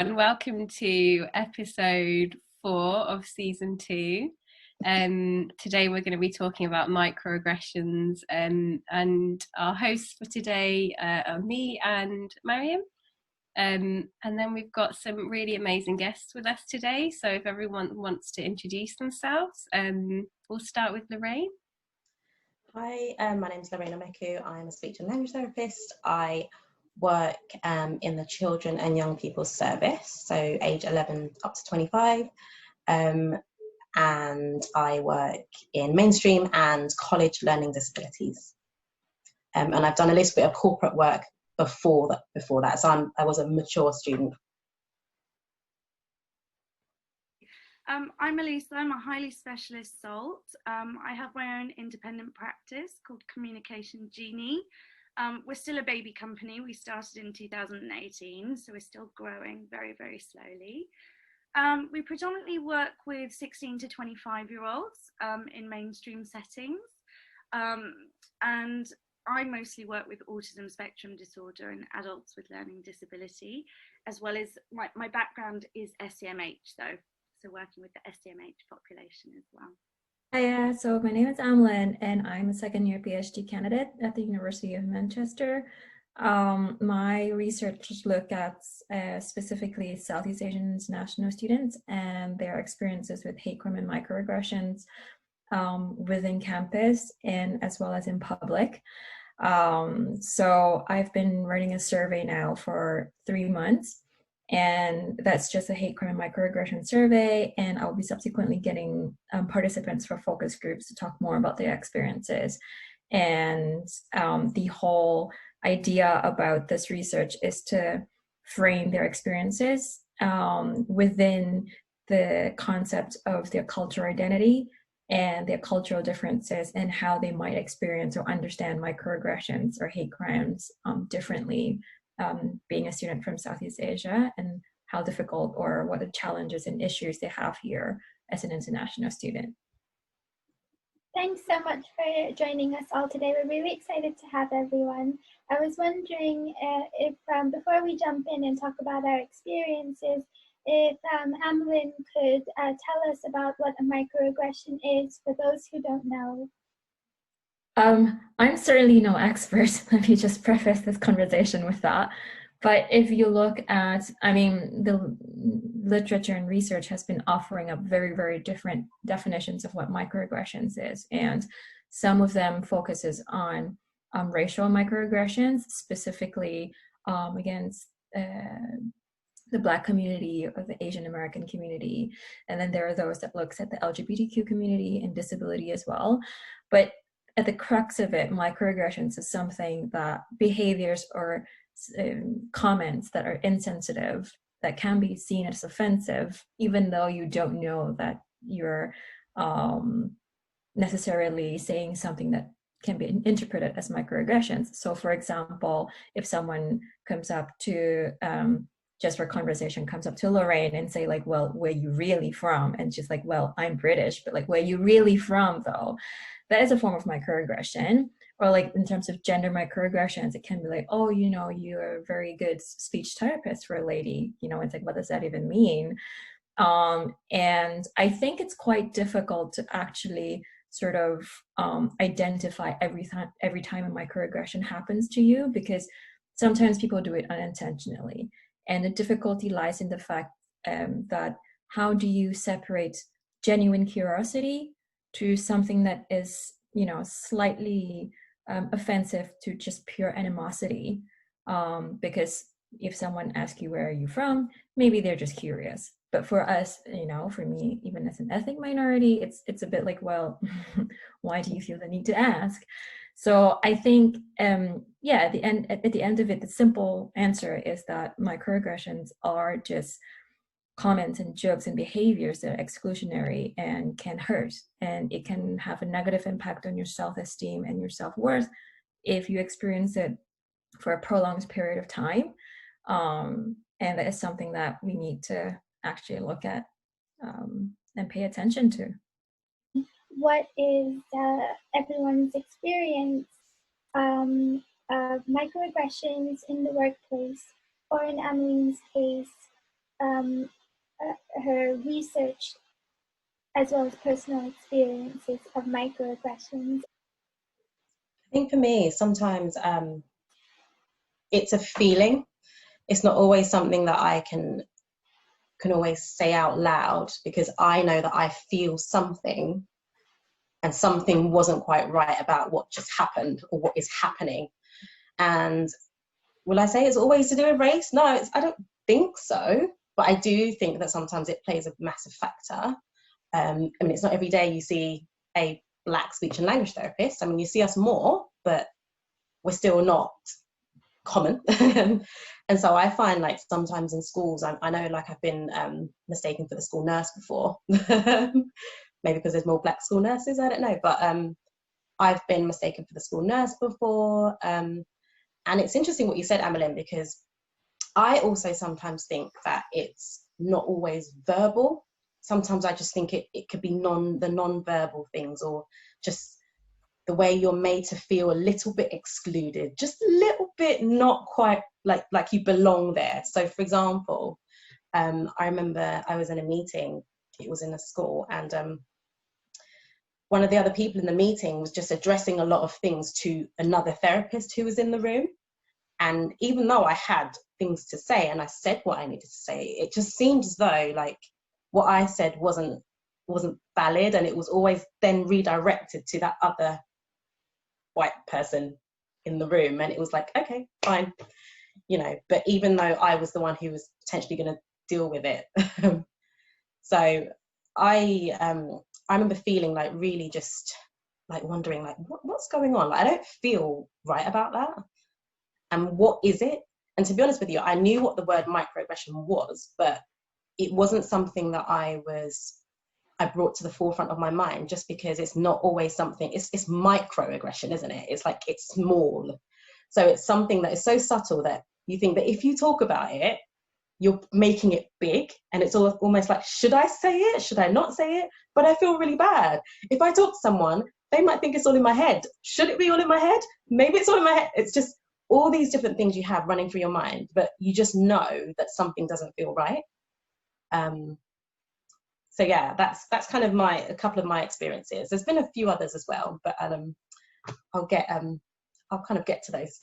And welcome to episode 4 of season 2. Today we're going to be talking about microaggressions, and our hosts for today are me and Mariam. And then we've got some really amazing guests with us today. So if everyone wants to introduce themselves, we'll start with Lorraine. Hi, my name is Lorraine Omeku. I'm a speech and language therapist. I work in the children and young people's service, so age 11 up to 25. And I work in mainstream and college learning disabilities. And I've done a little bit of corporate work before that. So I was a mature student. I'm Alysa. I'm a highly specialist SALT. I have my own independent practice called Communication Genie. We're still a baby company. We started in 2018, so we're still growing very, very slowly. We predominantly work with 16 to 25-year-olds in mainstream settings. And I mostly work with autism spectrum disorder and adults with learning disability, as well as my background is SEMH though. So working with the SEMH population as well. Hi, so my name is Ammeline and I'm a second-year PhD candidate at the University of Manchester. My research look at specifically Southeast Asian international students and their experiences with hate crime and microaggressions within campus and as well as in public. So I've been running a survey now for 3 months. And that's just a hate crime and microaggression survey. And I'll be subsequently getting participants for focus groups to talk more about their experiences. And the whole idea about this research is to frame their experiences within the concept of their cultural identity and their cultural differences and how they might experience or understand microaggressions or hate crimes differently. Being a student from Southeast Asia and how difficult or what the challenges and issues they have here as an international student. Thanks so much for joining us all today. We're really excited to have everyone. I was wondering if before we jump in and talk about our experiences, if Ammeline could tell us about what a microaggression is for those who don't know. I'm certainly no expert. Let me just preface this conversation with that. But if you look at, the literature and research has been offering up very, very different definitions of what microaggressions is. And some of them focuses on racial microaggressions, specifically against the Black community or the Asian American community. And then there are those that looks at the LGBTQ community and disability as well. But at the crux of it, microaggressions is something that behaviors or comments that are insensitive, that can be seen as offensive, even though you don't know that you're necessarily saying something that can be interpreted as microaggressions. So for example, if someone comes up to, just for conversation, comes up to Lorraine and say like, well, where you really from? And she's like, well, I'm British, but like, where you really from though? That is a form of microaggression. Or like in terms of gender microaggressions, it can be like, oh, you're a very good speech therapist for a lady. It's like, what does that even mean? And I think it's quite difficult to actually sort of identify every time a microaggression happens to you, because sometimes people do it unintentionally. And the difficulty lies in the fact that how do you separate genuine curiosity to something that is, slightly offensive to just pure animosity? Because if someone asks you, where are you from? Maybe they're just curious. But for us, for me, even as an ethnic minority, it's a bit like, well, why do you feel the need to ask? So I think, at the end of it, the simple answer is that microaggressions are just comments and jokes and behaviors that are exclusionary and can hurt, and it can have a negative impact on your self-esteem and your self-worth if you experience it for a prolonged period of time. And that is something that we need to actually look at and pay attention to. What is everyone's experience of microaggressions in the workplace, or in Ammeline's case, her research as well as personal experiences of microaggressions? I think for me, sometimes it's a feeling. It's not always something that I can always say out loud, because I know that I feel something, and something wasn't quite right about what just happened or what is happening. And will I say it's always to do with race? No, I don't think so. But I do think that sometimes it plays a massive factor. I mean, it's not every day you see a Black speech and language therapist. I mean, you see us more, but we're still not common. And so I find, like, sometimes in schools, I know, like, I've been mistaken for the school nurse before. Maybe because there's more Black school nurses, I don't know. But I've been mistaken for the school nurse before. And it's interesting what you said, Ammeline, because I also sometimes think that it's not always verbal. Sometimes I just think it could be the non-verbal things, or just the way you're made to feel a little bit excluded, just a little bit not quite like you belong there. So, for example, I remember I was in a meeting, it was in a school, and one of the other people in the meeting was just addressing a lot of things to another therapist who was in the room. And even though I had things to say and I said what I needed to say, it just seemed as though, like, what I said wasn't valid, and it was always then redirected to that other white person in the room. And it was like, okay, fine, you know, but even though I was the one who was potentially going to deal with it. So I remember feeling like really just like wondering, like, what's going on? Like, I don't feel right about that. And what is it? And to be honest with you, I knew what the word microaggression was, but it wasn't something that I brought to the forefront of my mind, just because it's not always something, it's microaggression, isn't it? It's like, it's small. So it's something that is so subtle that you think that if you talk about it, you're making it big, and it's almost like, should I say it? Should I not say it? But I feel really bad. If I talk to someone, they might think it's all in my head. Should it be all in my head? Maybe it's all in my head. It's just all these different things you have running through your mind, but you just know that something doesn't feel right. So yeah, that's kind of a couple of my experiences. There's been a few others as well, but I'll kind of get to those.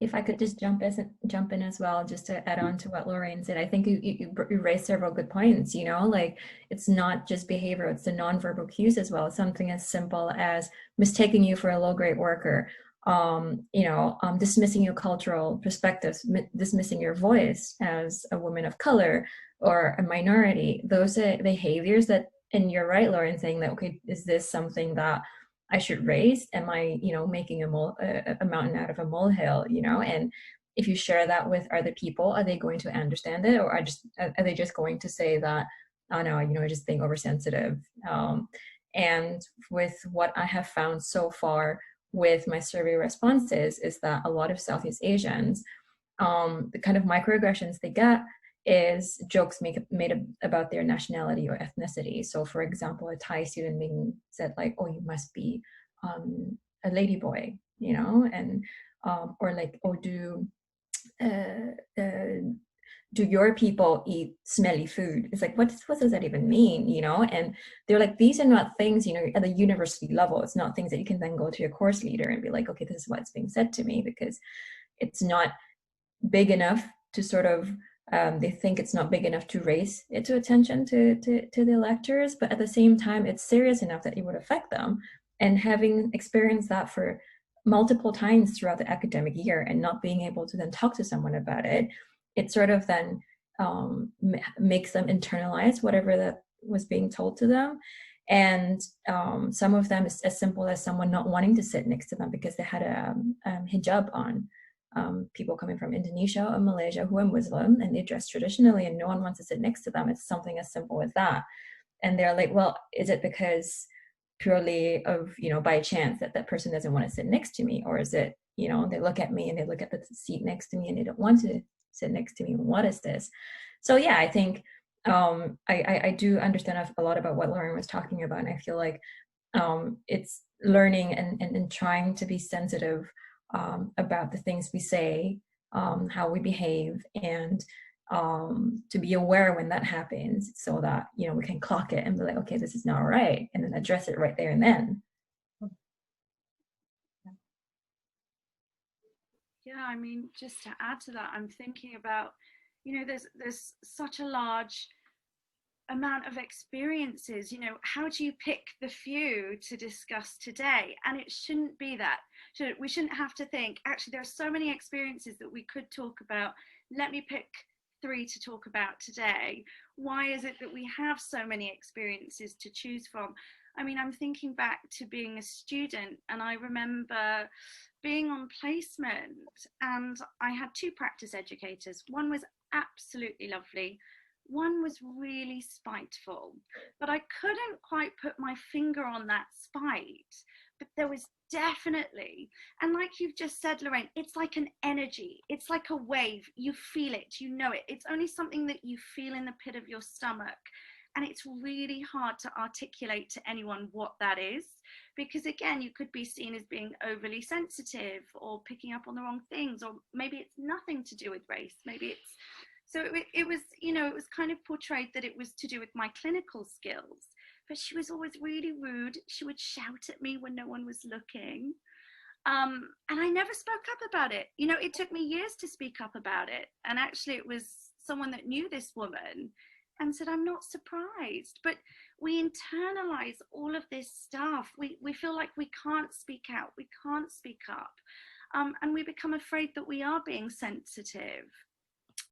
If I could just jump in as well, just to add on to what Lorraine said, I think you raised several good points. You know, like, it's not just behavior; it's the nonverbal cues as well. Something as simple as mistaking you for a low-grade worker, dismissing your cultural perspectives, dismissing your voice as a woman of color or a minority. Those are behaviors that, and you're right, Lauren, saying that, okay, is this something that I should raise? Am I, making a mountain out of a molehill, and if you share that with other people, are they going to understand it, or are they just going to say that, oh no, I just being oversensitive? And with what I have found so far with my survey responses is that a lot of Southeast Asians, the kind of microaggressions they get is jokes made about their nationality or ethnicity. So for example, a Thai student being said like, oh, you must be a lady boy, and or like, oh, do your people eat smelly food? It's like, what does that even mean? And they're like, these are not things, at the university level. It's not things that you can then go to your course leader and be like, okay, this is what's being said to me, because it's not big enough to sort of, they think it's not big enough to raise it to attention to the lecturers, but at the same time, it's serious enough that it would affect them. And having experienced that for multiple times throughout the academic year and not being able to then talk to someone about it, it sort of then makes them internalize whatever that was being told to them. And some of them is as simple as someone not wanting to sit next to them because they had a hijab on. People coming from Indonesia or Malaysia who are Muslim and they dress traditionally and no one wants to sit next to them. It's something as simple as that. And they're like, well, is it because purely of, by chance that person doesn't want to sit next to me? Or is it, they look at me and they look at the seat next to me and they don't want to sit next to me? What is this? So yeah, I think I do understand a lot about what Lauren was talking about. And I feel like it's learning and trying to be sensitive about the things we say, how we behave, and to be aware when that happens, so that, you know, we can clock it and be like, okay, this is not right, and then address it right there and then. Yeah, I mean, just to add to that, I'm thinking about, you know, there's such a large amount of experiences. You know, how do you pick the few to discuss today? And it shouldn't be that. We shouldn't have to think, actually, there are so many experiences that we could talk about. Let me pick 3 to talk about today. Why is it that we have so many experiences to choose from? I mean, I'm thinking back to being a student, and I remember being on placement, and I had 2 practice educators. One was absolutely lovely. One was really spiteful, but I couldn't quite put my finger on that spite. But there was definitely, and like you've just said, Lorraine, it's like an energy. It's like a wave. You feel it, you know it. It's only something that you feel in the pit of your stomach. And it's really hard to articulate to anyone what that is, because again, you could be seen as being overly sensitive or picking up on the wrong things, or maybe it's nothing to do with race. Maybe it's, so it was, you know, it was kind of portrayed that it was to do with my clinical skills, but she was always really rude. She would shout at me when no one was looking. And I never spoke up about it. You know, it took me years to speak up about it. And actually it was someone that knew this woman and said, I'm not surprised. But we internalize all of this stuff. We feel like we can't speak out, we can't speak up. And we become afraid that we are being sensitive.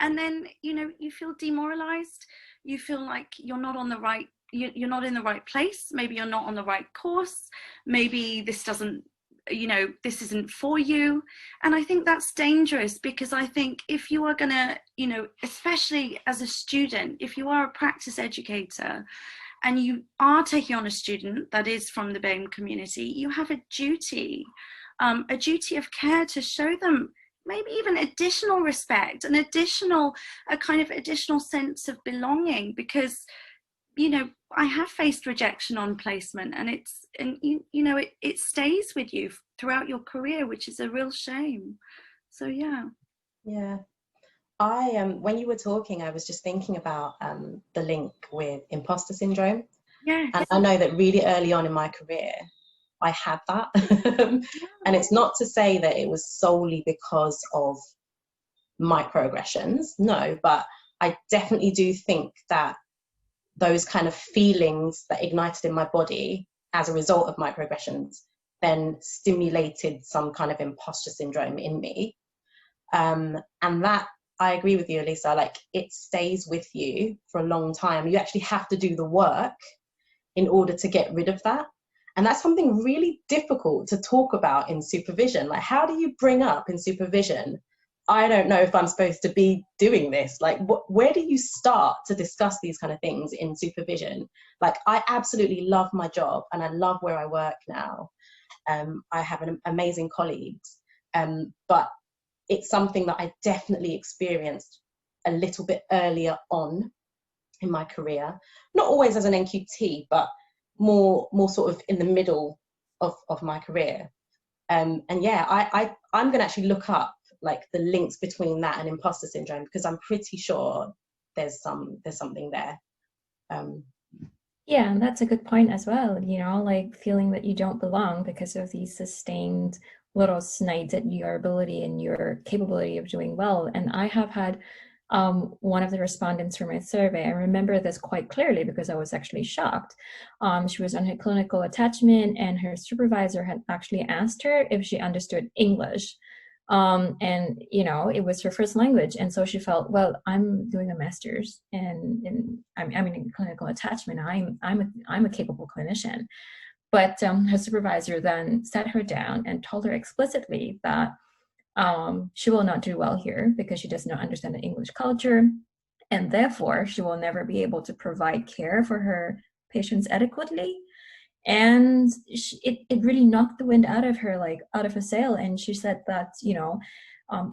And then, you know, you feel demoralized. You feel like you're not on the right, you're not in the right place. Maybe you're not on the right course. Maybe this doesn't, you know, this isn't for you. And I think that's dangerous, because I think if you are gonna, you know, especially as a student, if you are a practice educator and you are taking on a student that is from the BAME community, you have a duty of care to show them maybe even additional respect, an additional, a kind of additional sense of belonging, because, you know, I have faced rejection on placement, and it's, and you know, it stays with you throughout your career, which is a real shame. So yeah. Yeah. I when you were talking, I was just thinking about the link with imposter syndrome. Yes. And I know that really early on in my career, I had that. And it's not to say that it was solely because of microaggressions, no, but I definitely do think that those kind of feelings that ignited in my body as a result of microaggressions then stimulated some kind of imposter syndrome in me. And that, I agree with you, Alysa, like it stays with you for a long time. You actually have to do the work in order to get rid of that. And that's something really difficult to talk about in supervision. Like, how do you bring up in supervision, I don't know if I'm supposed to be doing this? Like, where do you start to discuss these kind of things in supervision? Like, I absolutely love my job and I love where I work now. I have amazing colleagues, but it's something that I definitely experienced a little bit earlier on in my career. Not always as an NQT, but more sort of in the middle of my career. And yeah, I'm going to actually look up like the links between that and imposter syndrome, because I'm pretty sure there's something there. Yeah, and that's a good point as well, you know, like feeling that you don't belong because of these sustained little snites at your ability and your capability of doing well. And I have had one of the respondents from my survey, I remember this quite clearly because I was actually shocked. She was on her clinical attachment and her supervisor had actually asked her if she understood English. And you know, it was her first language, and so she felt, well, I'm doing a master's and I'm in clinical attachment. I'm a capable clinician. But her supervisor then sat her down and told her explicitly that she will not do well here because she does not understand the English culture, and therefore she will never be able to provide care for her patients adequately. And it really knocked the wind out of her, like out of a sail. And she said that, you know,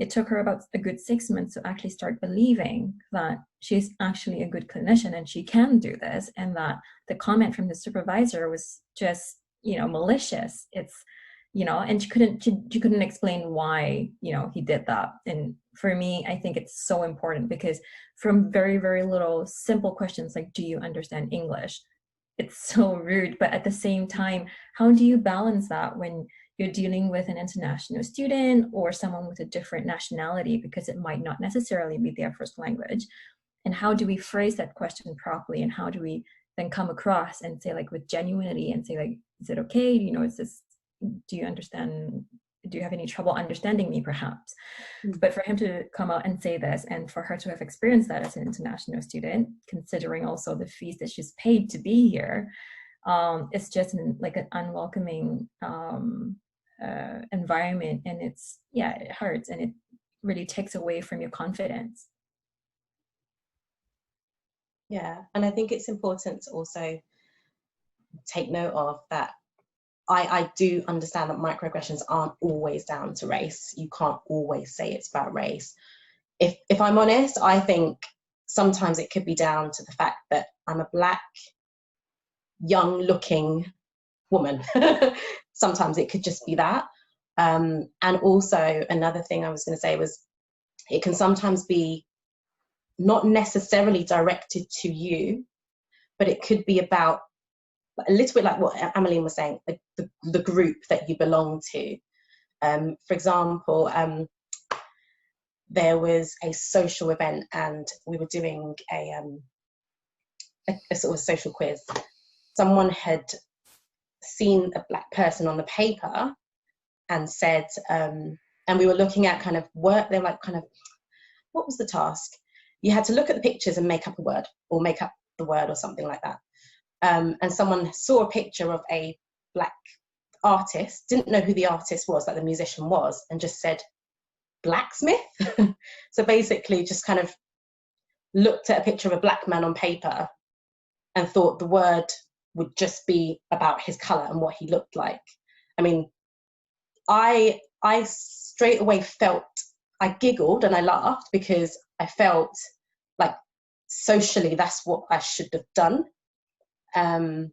it took her about a good 6 months to actually start believing that she's actually a good clinician and she can do this, and that the comment from the supervisor was just, you know, malicious. It's, you know, and she couldn't explain why, you know, he did that. And for me, I think it's so important, because from very, very little simple questions like, do you understand English? It's so rude, but at the same time, how do you balance that when you're dealing with an international student or someone with a different nationality, because it might not necessarily be their first language? And how do we phrase that question properly? And how do we then come across and say, like, with genuinity, and say, like, is it okay? You know, is this, do you understand? Do you have any trouble understanding me, perhaps? But for him to come out and say this, and for her to have experienced that as an international student, considering also the fees that she's paid to be here, it's just like an unwelcoming environment. And it's, yeah, it hurts, and it really takes away from your confidence. Yeah, and I think it's important to also take note of that. I do understand that microaggressions aren't always down to race. You can't always say it's about race. If I'm honest, I think sometimes it could be down to the fact that I'm a Black, young-looking woman. Sometimes it could just be that. And also another thing I was going to say was, it can sometimes be not necessarily directed to you, but it could be about a little bit like what Ammeline was saying, the group that you belong to. For example, there was a social event and we were doing a sort of social quiz. Someone had seen a Black person on the paper and said, and we were looking at kind of work, they were like, kind of, what was the task? You had to look at the pictures and make up a word, or make up the word or something like that. And someone saw a picture of a Black artist, didn't know who the artist was, like the musician was, and just said, blacksmith? So basically just kind of looked at a picture of a Black man on paper and thought the word would just be about his colour and what he looked like. I mean, I straight away felt, I giggled and I laughed, because I felt like socially that's what I should have done. And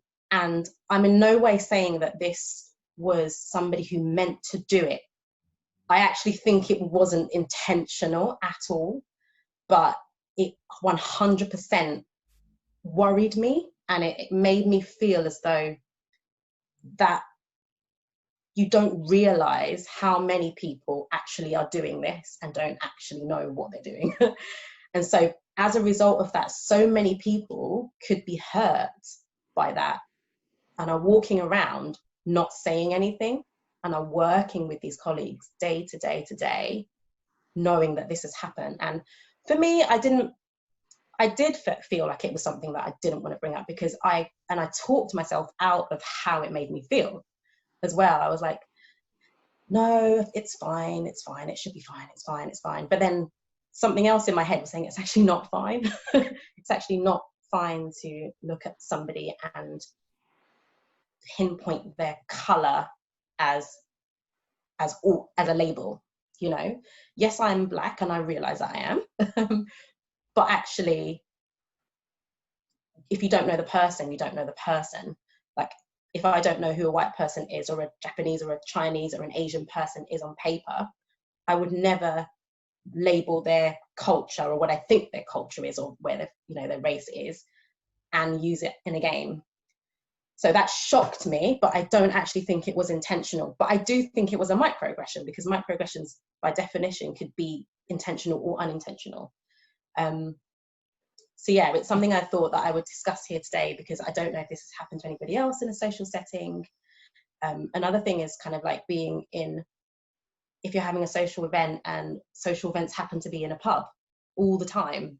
I'm in no way saying that this was somebody who meant to do it. I actually think it wasn't intentional at all, but it 100% worried me, and it made me feel as though that you don't realize how many people actually are doing this and don't actually know what they're doing. And so as a result of that, so many people could be hurt by that and are walking around not saying anything, and are working with these colleagues day to day to day, knowing that this has happened. And for me, I did feel like it was something that I didn't want to bring up, because I talked myself out of how it made me feel as well. I was like, no, it's fine, it should be fine, it's fine, it's fine. But then something else in my head was saying, it's actually not fine. It's actually not fine to look at somebody and pinpoint their colour as a label, you know. Yes, I'm Black and I realise I am, but actually, if you don't know the person, you don't know the person. Like, if I don't know who a white person is, or a Japanese or a Chinese or an Asian person is on paper, I would never label their culture, or what I think their culture is, or where their race is, and use it in a game. So that shocked me, but I don't actually think it was intentional. But I do think it was a microaggression, because microaggressions by definition could be intentional or unintentional. So yeah, it's something I thought that I would discuss here today, because I don't know if this has happened to anybody else in a social setting. Another thing is kind of like being in, if you're having a social event, and social events happen to be in a pub all the time.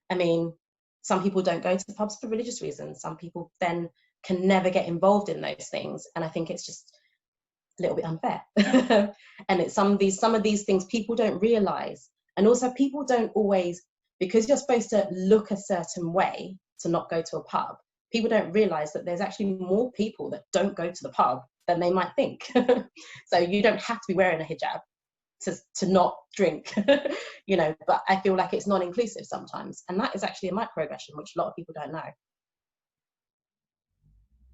I mean, some people don't go to pubs for religious reasons. Some people then can never get involved in those things. And I think it's just a little bit unfair. And it's some of these things people don't realise. And also people don't always, because you're supposed to look a certain way to not go to a pub, people don't realise that there's actually more people that don't go to the pub than they might think. So you don't have to be wearing a hijab to not drink, you know, but I feel like it's non-inclusive sometimes. And that is actually a microaggression, which a lot of people don't know.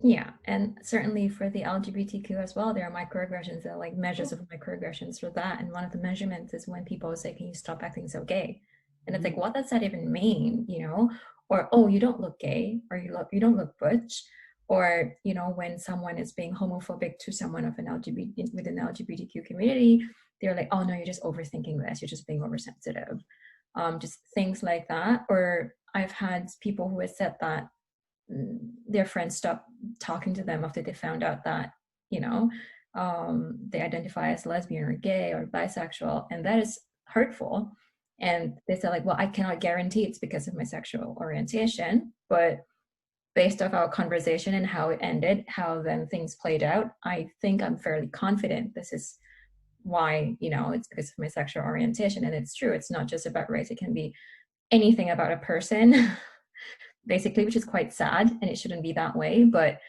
Yeah, and certainly for the LGBTQ as well, there are microaggressions. There are like measures of microaggressions for that. And one of the measurements is when people say, "Can you stop acting so gay?" And it's like, what does that even mean? You know, or oh, you don't look gay, or you don't look butch, or you know, when someone is being homophobic to someone of an LGBT within the LGBTQ community, they're like, "Oh no, you're just overthinking this. You're just being oversensitive." Just things like that. Or I've had people who have said that their friends stopped talking to them after they found out that, you know, they identify as lesbian or gay or bisexual, and that is hurtful. And they said like, well, I cannot guarantee it's because of my sexual orientation, but based off our conversation and how it ended, how then things played out, I think I'm fairly confident this is why, you know, it's because of my sexual orientation. And it's true, it's not just about race, it can be anything about a person basically, which is quite sad, and it shouldn't be that way. But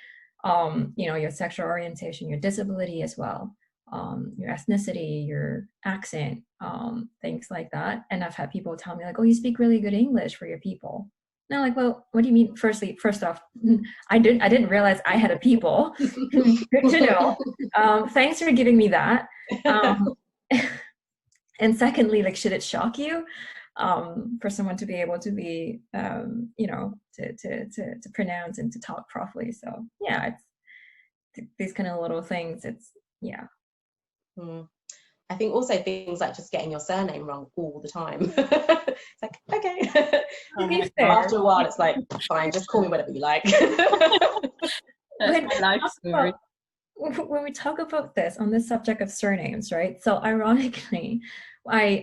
you know, your sexual orientation, your disability as well, your ethnicity, your accent, things like that. And I've had people tell me like, "Oh, you speak really good English for your people." And I'm like, "Well, what do you mean?" First off, I didn't realize I had a people. Good to know. Thanks for giving me that. And secondly, like, should it shock you? For someone to be able to be, you know, to pronounce and to talk properly. So yeah, it's these kind of little things. It's yeah. I think also things like just getting your surname wrong all the time. It's like, okay. After a while, it's like, fine, just call me whatever you like. That's my life story. When we talk about this on the subject of surnames, right? So ironically, my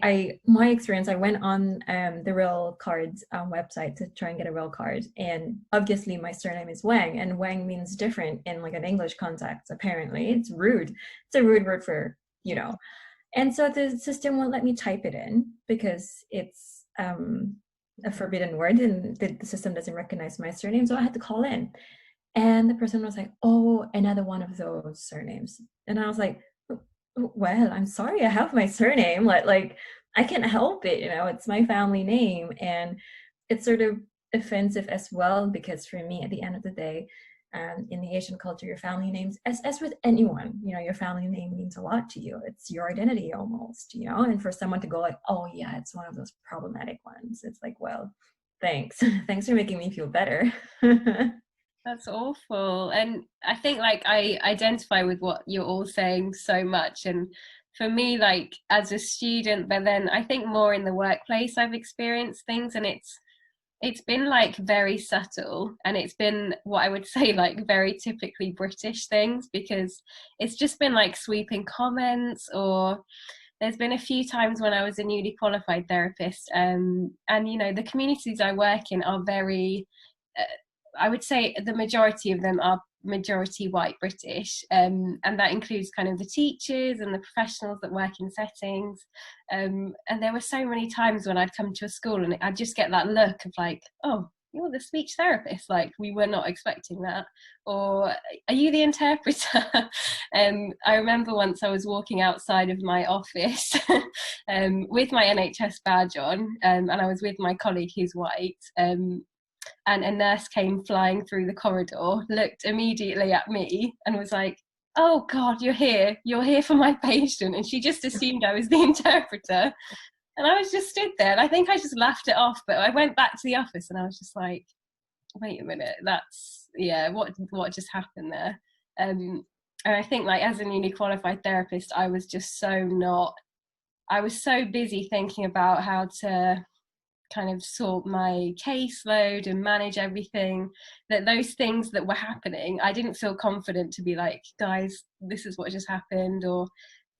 experience, I went on the Real Cards website to try and get a Real card, and obviously my surname is Wang, and Wang means different in like an English context. Apparently, it's rude. It's a rude word for, you know, and so the system won't let me type it in because it's a forbidden word, and the system doesn't recognize my surname. So I had to call in, and the person was like, "Oh, another one of those surnames," and I was like, well, I'm sorry, I have my surname. Like I can't help it, you know, it's my family name. And it's sort of offensive as well, because for me, at the end of the day, in the Asian culture, your family names, as with anyone, you know, your family name means a lot to you. It's your identity almost, you know, and for someone to go like, "Oh yeah, it's one of those problematic ones," it's like, well, thanks. Thanks for making me feel better. That's awful. And I think like I identify with what you're all saying so much. And for me, like as a student, but then I think more in the workplace, I've experienced things, and it's been like very subtle, and it's been what I would say like very typically British things, because it's just been like sweeping comments, or there's been a few times when I was a newly qualified therapist, and you know, the communities I work in are very I would say the majority of them are majority white British, and that includes kind of the teachers and the professionals that work in settings. And there were so many times when I'd come to a school and I'd just get that look of like, "Oh, you're the speech therapist, like we were not expecting that," or "Are you the interpreter?" I remember once I was walking outside of my office with my NHS badge on, and I was with my colleague who's white, and a nurse came flying through the corridor, looked immediately at me and was like, "Oh God, you're here for my patient." And she just assumed I was the interpreter. And I was just stood there, and I think I just laughed it off. But I went back to the office and I was just like, wait a minute, that's, yeah, what just happened there? And I think like as a newly qualified therapist, I was so busy thinking about how to kind of sort my caseload and manage everything, that those things that were happening, I didn't feel confident to be like, "Guys, this is what just happened," or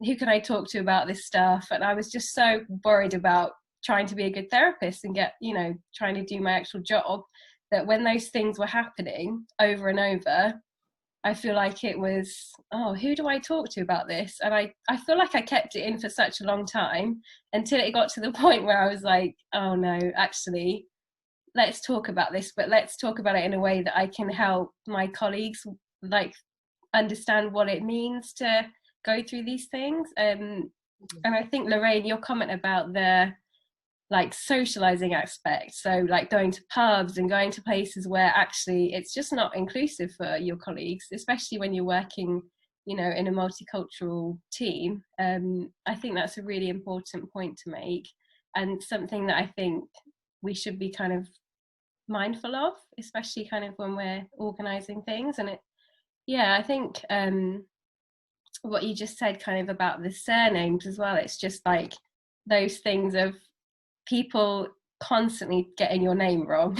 "Who can I talk to about this stuff?" And I was just so worried about trying to be a good therapist and get, you know, trying to do my actual job, that when those things were happening over and over, I feel like it was, "Oh, who do I talk to about this?" And I feel like I kept it in for such a long time, until it got to the point where I was like, "Oh no, actually, let's talk about this, but let's talk about it in a way that I can help my colleagues like understand what it means to go through these things." And I think, Lorraine, your comment about the like socializing aspect, so like going to pubs and going to places where actually it's just not inclusive for your colleagues, especially when you're working, you know, in a multicultural team. I think that's a really important point to make, and something that I think we should be kind of mindful of, especially kind of when we're organizing things. And I think what you just said kind of about the surnames as well, it's just like those things of people constantly getting your name wrong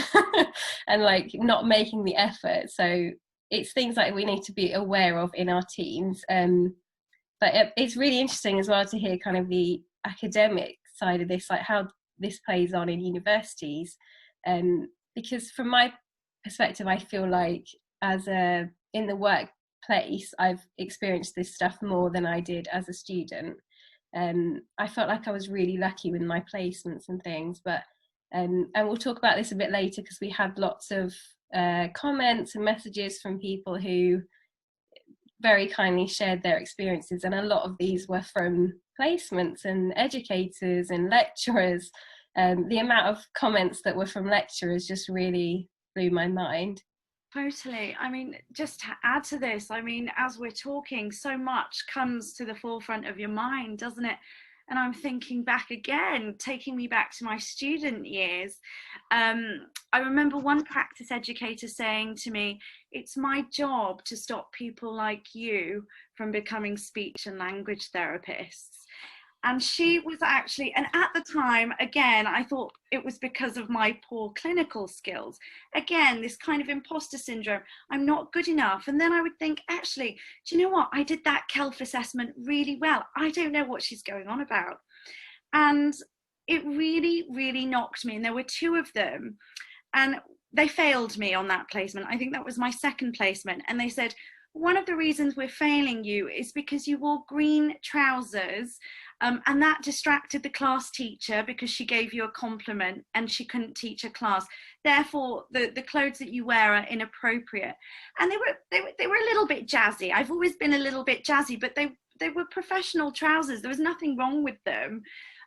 and like not making the effort. So it's things like we need to be aware of in our teams. But it's really interesting as well to hear kind of the academic side of this, like how this plays on in universities. Because from my perspective, I feel like in the workplace, I've experienced this stuff more than I did as a student. I felt like I was really lucky with my placements and things, but and we'll talk about this a bit later, because we had lots of comments and messages from people who very kindly shared their experiences, and a lot of these were from placements and educators and lecturers. The amount of comments that were from lecturers just really blew my mind. Totally. I mean, just to add to this, I mean, as we're talking, so much comes to the forefront of your mind, doesn't it? And I'm thinking back again, taking me back to my student years. I remember one practice educator saying to me, "It's my job to stop people like you from becoming speech and language therapists." And she was actually, and at the time, again, I thought it was because of my poor clinical skills. Again, this kind of imposter syndrome, I'm not good enough. And then I would think, actually, do you know what? I did that KELF assessment really well. I don't know what she's going on about. And it really, really knocked me. And there were two of them. And they failed me on that placement. I think that was my second placement. And they said, one of the reasons we're failing you is because you wore green trousers, and that distracted the class teacher because she gave you a compliment and she couldn't teach a class. Therefore, the clothes that you wear are inappropriate. And they were a little bit jazzy. I've always been a little bit jazzy, but they were professional trousers. There was nothing wrong with them.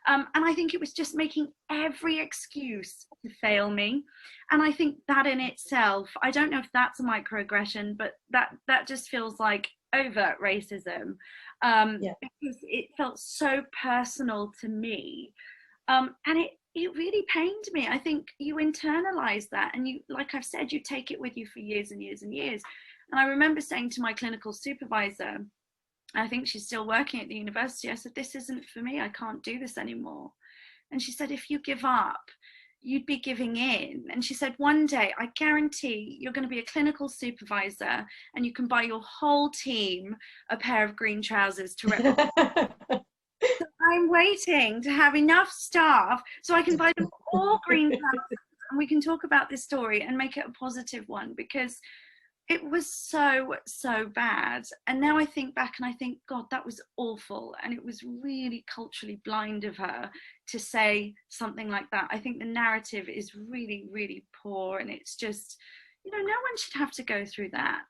And I think it was just making every excuse to fail me. And I think that in itself, I don't know if that's a microaggression, but that just feels like overt racism. Because it felt so personal to me. And it really pained me. I think you internalize that, and you, like I've said, you take it with you for years and years and years. And I remember saying to my clinical supervisor, I think she's still working at the university, I said, "This isn't for me, I can't do this anymore." And she said, "If you give up, you'd be giving in." And she said, "One day, I guarantee you're going to be a clinical supervisor and you can buy your whole team a pair of green trousers to represent." So I'm waiting to have enough staff so I can buy them all green trousers, and we can talk about this story and make it a positive one, because it was so bad. And now I think back and I think, God, that was awful. And it was really culturally blind of her to say something like that. I think the narrative is really, really poor. And it's just, you know, no one should have to go through that.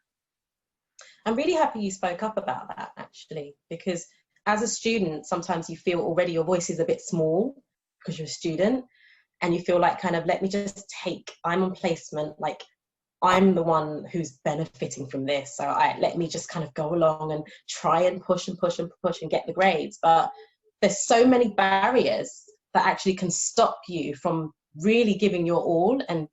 I'm really happy you spoke up about that, actually, because as a student, sometimes you feel already your voice is a bit small because you're a student, and you feel like kind of, I'm on placement, like, I'm the one who's benefiting from this, so let me just kind of go along and try and push and push and push and get the grades. But there's so many barriers that actually can stop you from really giving your all and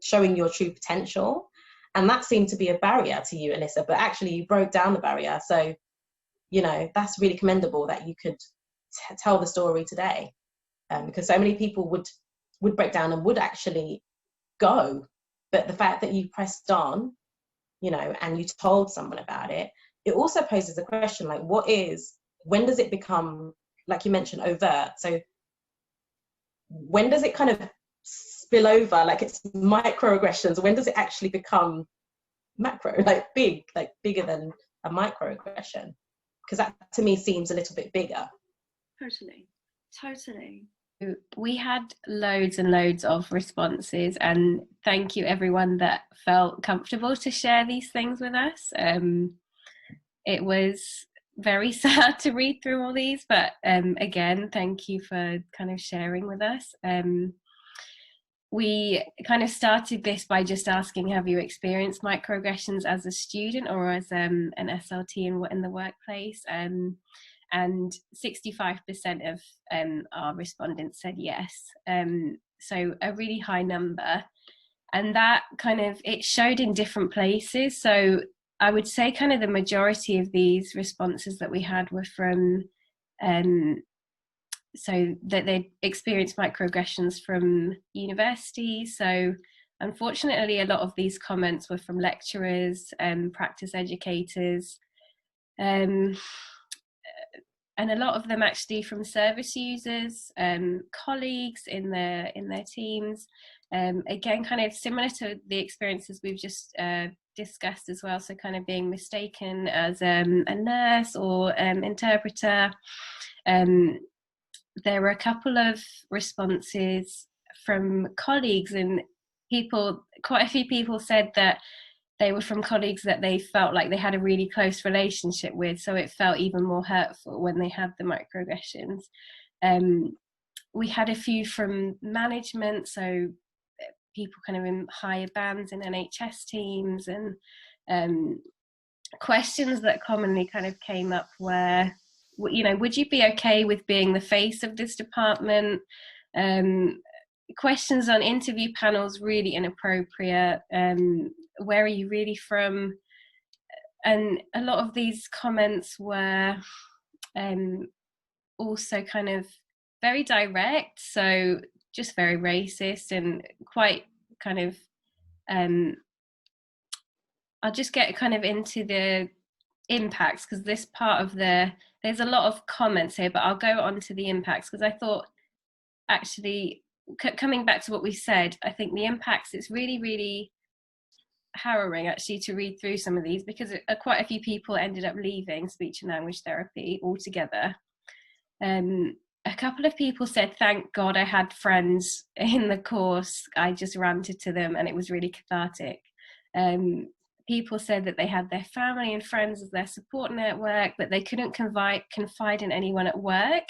showing your true potential. And that seemed to be a barrier to you, Alysa, but actually you broke down the barrier. So, you know, that's really commendable that you could tell the story today, because so many people would break down and would actually go. But the fact that you pressed on, you know, and you told someone about it, it also poses a question, like, when does it become, like you mentioned, overt? So when does it kind of spill over, like it's microaggressions? When does it actually become macro, like bigger than a microaggression? Because that to me seems a little bit bigger. Totally. We had loads and loads of responses, and thank you everyone that felt comfortable to share these things with us. It was very sad to read through all these, but again, thank you for kind of sharing with us. We kind of started this by just asking, have you experienced microaggressions as a student or as an SLT in the workplace? And 65% of our respondents said yes. So a really high number. And that kind of, it showed in different places. So I would say kind of the majority of these responses that we had were from, so that they experienced microaggressions from university. So unfortunately, a lot of these comments were from lecturers and practice educators, and a lot of them actually from service users, colleagues in their teams. Again, kind of similar to the experiences we've just discussed as well. So kind of being mistaken as a nurse or interpreter. There were a couple of responses from colleagues, and people, quite a few people said that they were from colleagues that they felt like they had a really close relationship with, so it felt even more hurtful when they had the microaggressions. We had a few from management, so people kind of in higher bands in NHS teams, and questions that commonly kind of came up were, you know, would you be okay with being the face of this department? Questions on interview panels, really inappropriate. Where are you really from? And a lot of these comments were also kind of very direct, so just very racist and quite kind of, I'll just get kind of into the impacts, because this part of there's a lot of comments here, but I'll go on to the impacts, because I thought actually, coming back to what we said, I think the impacts, it's really, really harrowing actually to read through some of these, because quite a few people ended up leaving speech and language therapy altogether. A couple of people said, thank God I had friends in the course, I just ranted to them and it was really cathartic. People said that they had their family and friends as their support network, but they couldn't confide in anyone at work,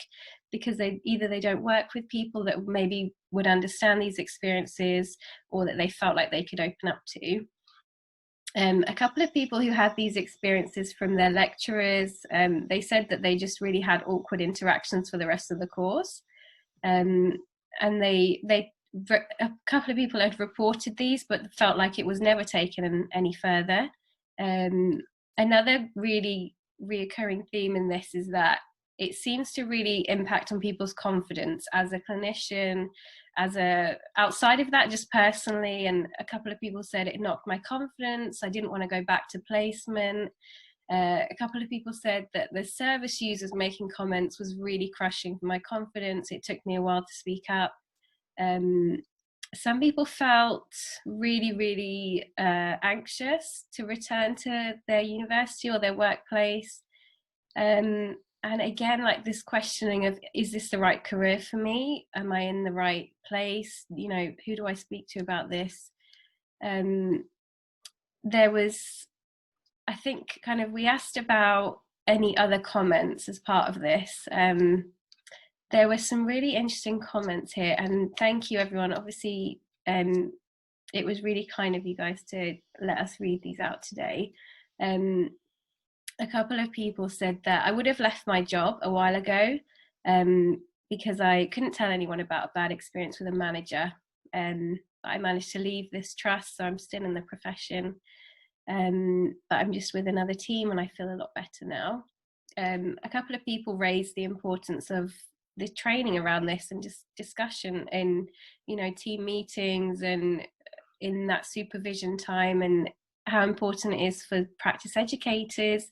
because they don't work with people that maybe would understand these experiences, or that they felt like they could open up to. A couple of people who had these experiences from their lecturers, they said that they just really had awkward interactions for the rest of the course. And a couple of people had reported these, but felt like it was never taken any further. Another really reoccurring theme in this is that it seems to really impact on people's confidence as a clinician, outside of that, just personally. And a couple of people said it knocked my confidence, I didn't want to go back to placement. A couple of people said that the service users making comments was really crushing for my confidence, it took me a while to speak up. Some people felt really, really anxious to return to their university or their workplace. And again, like this questioning of, is this the right career for me? Am I in the right place? You know, who do I speak to about this? There was, I think, kind of, we asked about any other comments as part of this. There were some really interesting comments here, and thank you everyone. Obviously, it was really kind of you guys to let us read these out today. A couple of people said that I would have left my job a while ago because I couldn't tell anyone about a bad experience with a manager. I managed to leave this trust, so I'm still in the profession, but I'm just with another team and I feel a lot better now. A couple of people raised the importance of the training around this and just discussion in, you know, team meetings and in that supervision time, and how important it is for practice educators.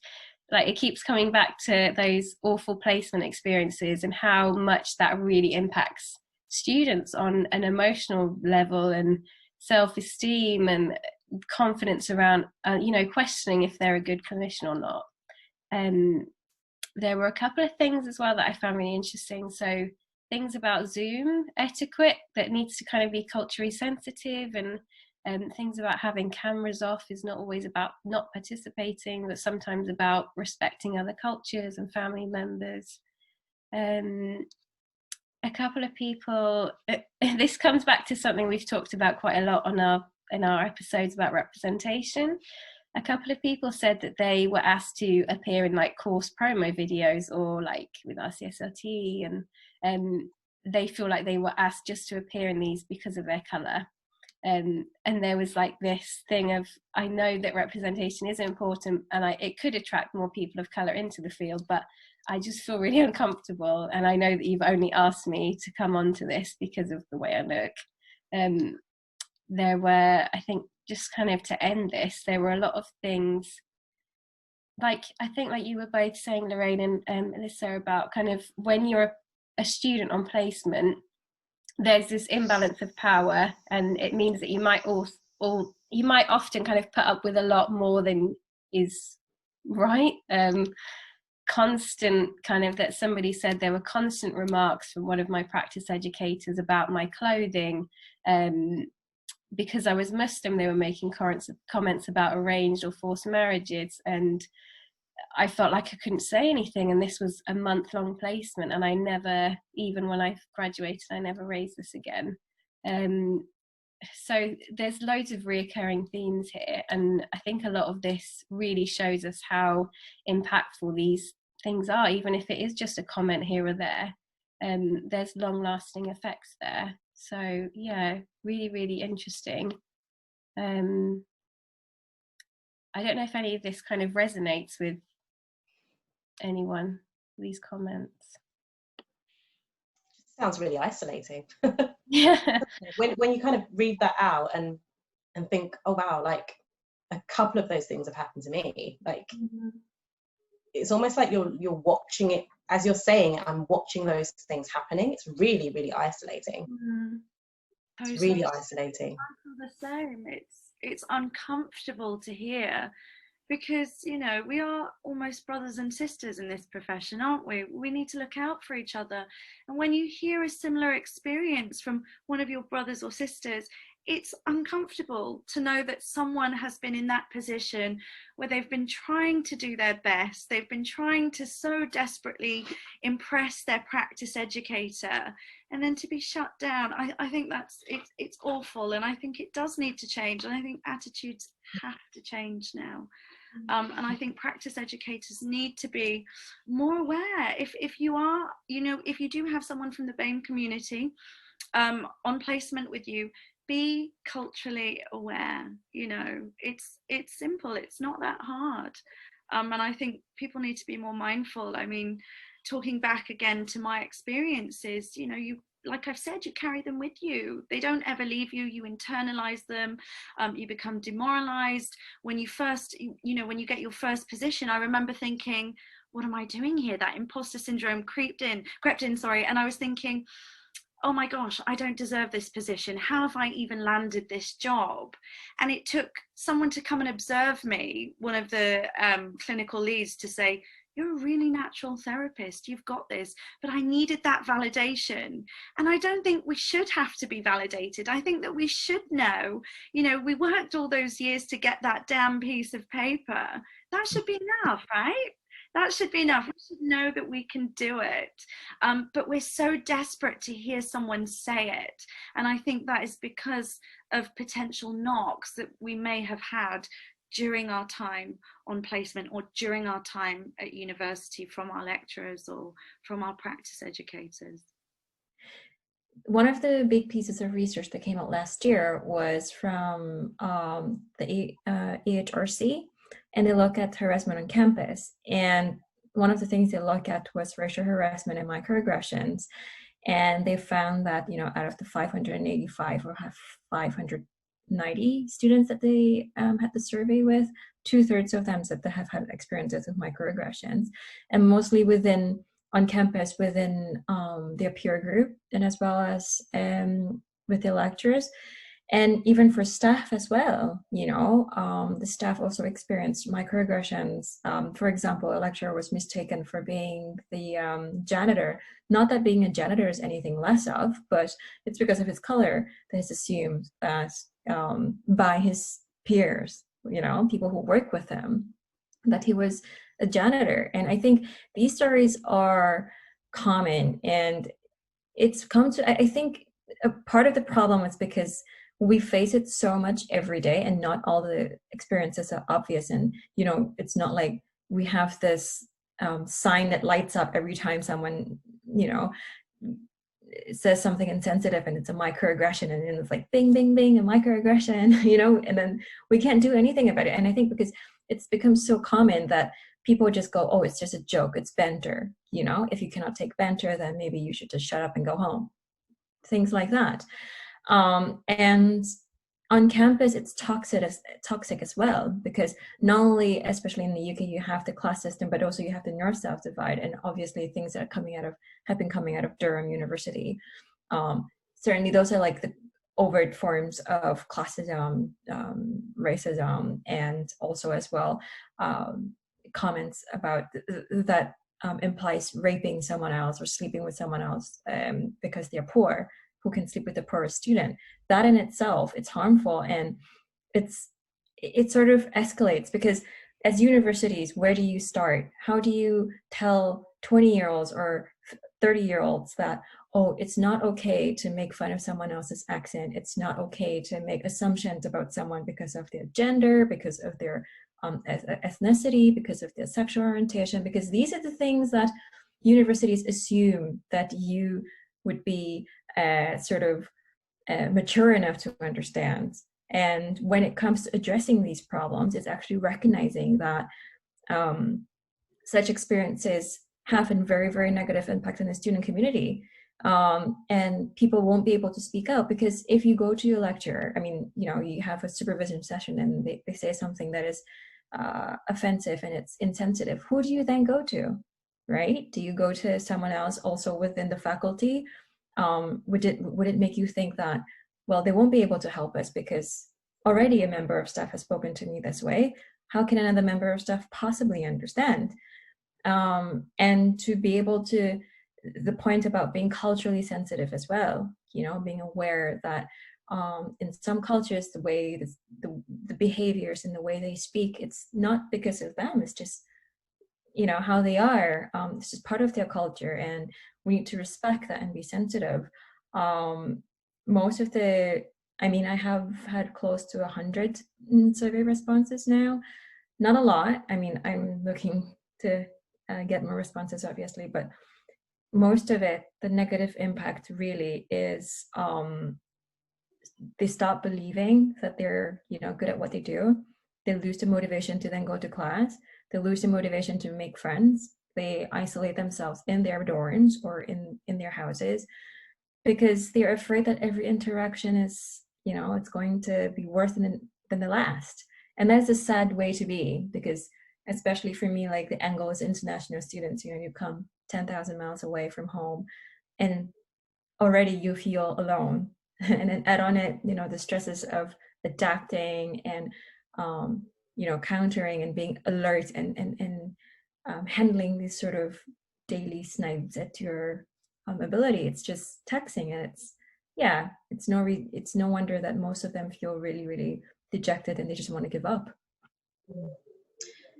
Like, it keeps coming back to those awful placement experiences and how much that really impacts students on an emotional level, and self-esteem and confidence around, you know, questioning if they're a good clinician or not. There were a couple of things as well that I found really interesting. So things about Zoom etiquette that needs to kind of be culturally sensitive, and Things about having cameras off is not always about not participating, but sometimes about respecting other cultures and family members. A couple of people, this comes back to something we've talked about quite a lot in our episodes about representation. A couple of people said that they were asked to appear in like course promo videos, or like with our SLTea, and they feel like they were asked just to appear in these because of their colour. And there was like this thing of, I know that representation is important and it could attract more people of colour into the field, but I just feel really uncomfortable, and I know that you've only asked me to come onto this because of the way I look. There were, I think, just kind of to end this, there were a lot of things, like I think like you were both saying, Lorraine and Alysa, about kind of when you're a student on placement, there's this imbalance of power, and it means that you might you might often kind of put up with a lot more than is right. Constant kind of, that somebody said there were constant remarks from one of my practice educators about my clothing. Because I was Muslim, they were making comments about arranged or forced marriages, and I felt like I couldn't say anything. And this was a month-long placement, and I never, even when I graduated, I never raised this again. So there's loads of reoccurring themes here, and I think a lot of this really shows us how impactful these things are, even if it is just a comment here or there. There's long-lasting effects there. So yeah, really, really interesting. I don't know if any of this kind of resonates with anyone, these comments. Sounds really isolating. Yeah. When you kind of read that out and think, oh wow, like a couple of those things have happened to me. Like it's almost like you're watching it as you're saying it. I'm watching those things happening. It's really, really isolating. It's really isolating. I feel the same. It's uncomfortable to hear, because you know, we are almost brothers and sisters in this profession, aren't we? We need to look out for each other. And when you hear a similar experience from one of your brothers or sisters, it's uncomfortable to know that someone has been in that position where they've been trying to do their best. They've been trying to so desperately impress their practice educator, and then to be shut down. I think it's awful, and I think it does need to change. And I think attitudes have to change now. And I think practice educators need to be more aware. If you are, you know, if you do have someone from the BAME community on placement with you, be culturally aware. You know, it's simple. It's not that hard. And I think people need to be more mindful. I mean, talking back again to my experiences, you know, like I've said, you carry them with you. They don't ever leave you. You internalize them. You become demoralized. When you first, you know, when you get your first position, I remember thinking, what am I doing here? That imposter syndrome crept in, and I was thinking, oh my gosh, I don't deserve this position. How have I even landed this job? And it took someone to come and observe me, one of the clinical leads, to say, you're a really natural therapist, you've got this. But I needed that validation. And I don't think we should have to be validated. I think that we should know, you know, we worked all those years to get that damn piece of paper. That should be enough, right? That should be enough. We should know that we can do it. But we're so desperate to hear someone say it. And I think that is because of potential knocks that we may have had during our time on placement or during our time at university from our lecturers or from our practice educators. One of the big pieces of research that came out last year was from the EHRC, and they look at harassment on campus. And one of the things they look at was racial harassment and microaggressions. And they found that, you know, out of the 585 or 590 students that they had the survey with, 2/3 of them said they have had experiences with microaggressions, and mostly on campus within their peer group, and as well as with their lecturers. And even for staff as well, you know, the staff also experienced microaggressions. For example, a lecturer was mistaken for being the janitor. Not that being a janitor is anything less of, but it's because of his color that is assumed that by his peers, you know, people who work with him, that he was a janitor. And I think these stories are common, and it's come to, I think a part of the problem is because we face it so much every day, and not all the experiences are obvious. And, you know, it's not like we have this sign that lights up every time someone, you know, says something insensitive and it's a microaggression, and then it's like bing, bing, bing, a microaggression, you know, and then we can't do anything about it. And I think because it's become so common that people just go, oh, it's just a joke, it's banter, you know, if you cannot take banter, then maybe you should just shut up and go home. Things like that. And on campus, it's toxic as well, because not only, especially in the UK, you have the class system, but also you have the North-South divide, and obviously things that have been coming out of Durham University. Certainly, those are like the overt forms of classism, racism, and also as well comments about that implies raping someone else or sleeping with someone else because they're poor, who can sleep with the poorest student. That in itself, it's harmful, and it sort of escalates, because as universities, where do you start? How do you tell 20-year-olds or 30-year-olds that, oh, it's not okay to make fun of someone else's accent, it's not okay to make assumptions about someone because of their gender, because of their ethnicity, because of their sexual orientation, because these are the things that universities assume that you would be sort of mature enough to understand. And when it comes to addressing these problems, it's actually recognizing that such experiences have a very, very negative impact on the student community. And people won't be able to speak out, because if you go to a lecture, I mean, you know, you have a supervision session and they say something that is offensive and it's insensitive, who do you then go to, right? Do you go to someone else also within the faculty? Would it make you think that, well, they won't be able to help us because already a member of staff has spoken to me this way? How can another member of staff possibly understand? And to be able to, the point about being culturally sensitive as well, you know, being aware that in some cultures, the way the behaviors and the way they speak, it's not because of them, it's just, you know, how they are. This is part of their culture, and we need to respect that and be sensitive. Most of the, I mean, I have had close to 100 survey responses now. Not a lot. I mean, I'm looking to get more responses, obviously, but most of it, the negative impact really is they stop believing that they're, you know, good at what they do. They lose the motivation to then go to class. They lose the motivation to make friends. They isolate themselves in their dorms or in their houses, because they're afraid that every interaction is, you know, it's going to be worse than the last. And that's a sad way to be, because especially for me, like the angle is international students, you know, you come 10,000 miles away from home and already you feel alone. And then add on it, you know, the stresses of adapting and, you know, countering and being alert and handling these sort of daily snipes at your ability. It's just taxing, and it's, yeah, it's no wonder that most of them feel really, really dejected and they just want to give up.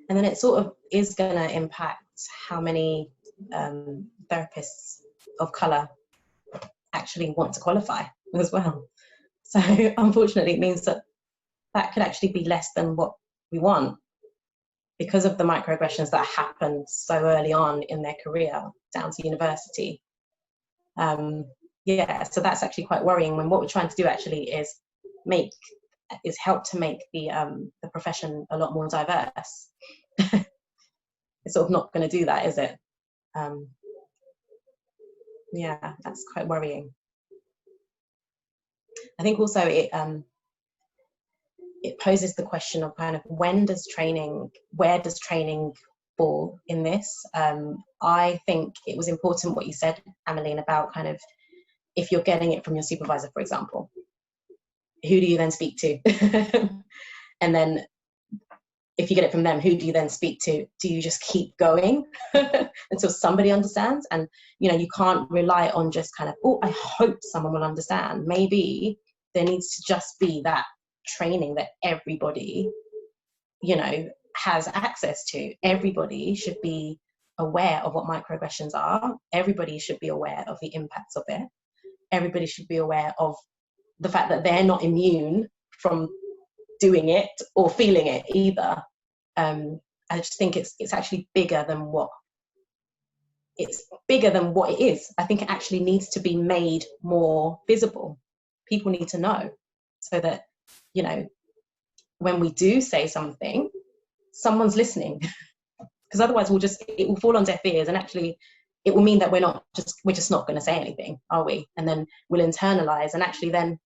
And then it sort of is going to impact how many therapists of colour actually want to qualify as well. So unfortunately, it means that could actually be less than what we want, because of the microaggressions that happen so early on in their career down to university. Yeah, so that's actually quite worrying, when what we're trying to do actually is help to make the profession a lot more diverse. It's sort of not going to do that, is it? Yeah, that's quite worrying. I think also it poses the question of kind of where does training fall in this? I think it was important what you said, Ammeline, about kind of if you're getting it from your supervisor, for example. who do you then speak to? And then if you get it from them, who do you then speak to? Do you just keep going until somebody understands? And, you know, you can't rely on just kind of, oh, I hope someone will understand. Maybe there needs to just be that training that everybody, you know, has access to. Everybody should be aware of what microaggressions are. Everybody should be aware of the impacts of it. Everybody should be aware of the fact that they're not immune from doing it or feeling it either. I just think it's actually bigger than what it is. I think it actually needs to be made more visible. People need to know, so that, you know, when we do say something, someone's listening. Because otherwise it will fall on deaf ears, and actually it will mean that we're just not going to say anything, are we? And then we'll internalize, and actually then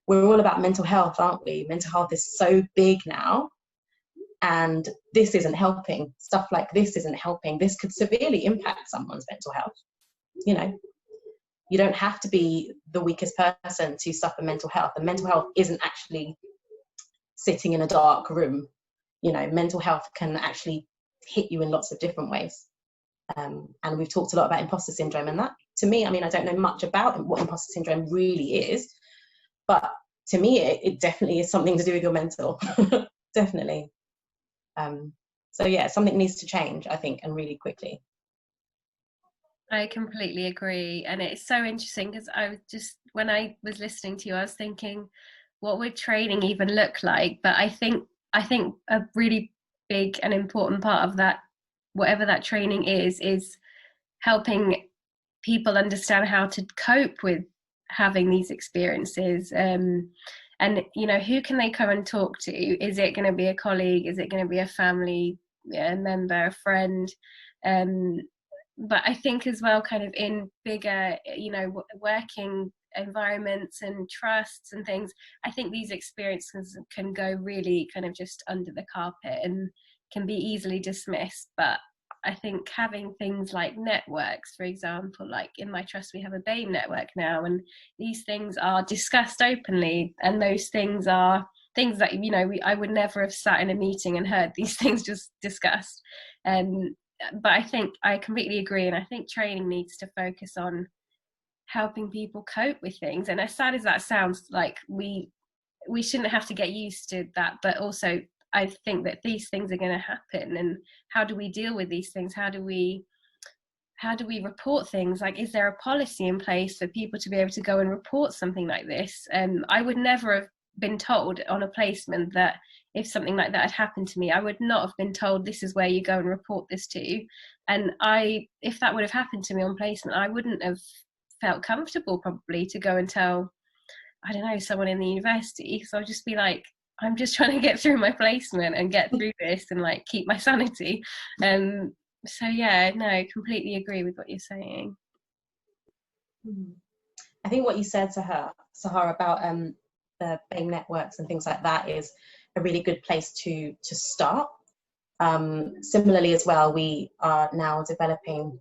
we're all about mental health, aren't we? Mental health is so big now, and this isn't helping. Stuff like this isn't helping. This could severely impact someone's mental health. You know, you don't have to be the weakest person to suffer mental health. And mental health isn't actually sitting in a dark room. You know, mental health can actually hit you in lots of different ways. And we've talked a lot about imposter syndrome, and that, to me, I mean, I don't know much about what imposter syndrome really is, but to me, it definitely is something to do with your mental. Definitely. So yeah, something needs to change, I think, and really quickly. I completely agree, and it's so interesting because when I was listening to you, I was thinking, what would training even look like? But I think a really big and important part of that, whatever that training is helping people understand how to cope with having these experiences. And, you know, who can they come and talk to? Is it going to be a colleague? Is it going to be a family member, a friend? But I think as well, kind of in bigger, you know, working environments and trusts and things, I think these experiences can go really kind of just under the carpet and can be easily dismissed. But I think having things like networks, for example, like in my trust we have a BAME network now, and these things are discussed openly, and those things are things that, you know, I would never have sat in a meeting and heard these things just discussed. But I think I completely agree, and I think training needs to focus on helping people cope with things. And as sad as that sounds, like we shouldn't have to get used to that, but also I think that these things are going to happen, and how do we deal with these things? How do we report things? Like, is there a policy in place for people to be able to go and report something like this? I would never have been told on a placement that if something like that had happened to me, I would not have been told this is where you go and report this to. And if that would have happened to me on placement, I wouldn't have felt comfortable probably to go and tell, I don't know, someone in the university. So I'd just be like, I'm just trying to get through my placement and get through this and like keep my sanity. So yeah, no, completely agree with what you're saying. I think what you said to her, Sahara, about the BAME networks and things like that is a really good place to start. Similarly as well, we are now developing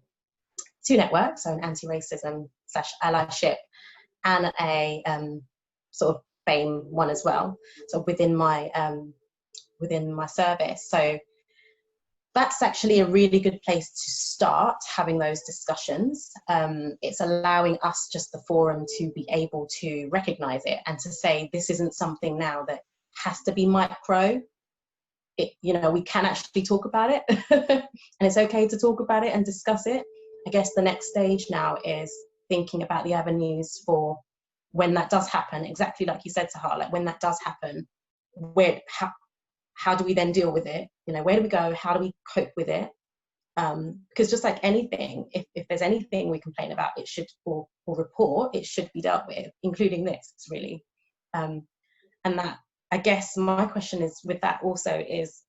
2 networks, so an anti-racism / allyship and a sort of BAME one as well, so within my service. So that's actually a really good place to start having those discussions. It's allowing us just the forum to be able to recognize it and to say, this isn't something now that has to be micro. You know, we can actually talk about it and it's okay to talk about it and discuss it. I guess the next stage now is thinking about the avenues for when that does happen, exactly like you said, Sahar, like when that does happen, how do we then deal with it? You know, where do we go? How do we cope with it? Because just like anything, if there's anything we complain about, it should, or report, it should be dealt with, including this, really. And that, I guess my question is with that also is,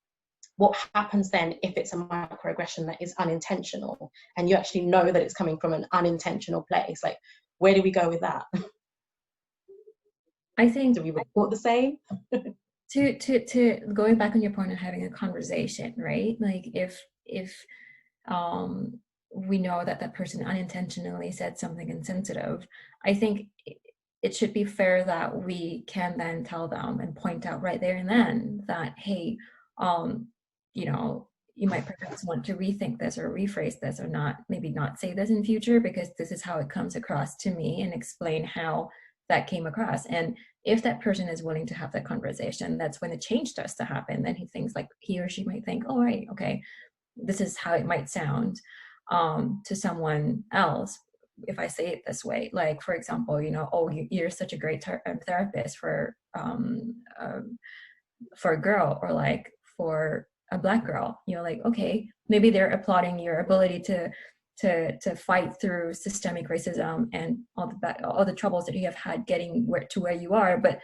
what happens then if it's a microaggression that is unintentional and you actually know that it's coming from an unintentional place? Like, where do we go with that? I think, do we report the same? to going back on your point of having a conversation, right? Like if we know that that person unintentionally said something insensitive, I think it should be fair that we can then tell them and point out right there and then that, hey, you know, you might perhaps want to rethink this or rephrase this, or not, maybe not say this in future, because this is how it comes across to me, and explain how that came across. And if that person is willing to have that conversation, that's when the change starts to happen. Then he or she might think, oh, right, okay, this is how it might sound to someone else if I say it this way. Like, for example, you know, oh, you're such a great therapist for a girl, or like for a Black girl. You know, like, okay, maybe they're applauding your ability to fight through systemic racism and all the troubles that you have had getting to where you are. But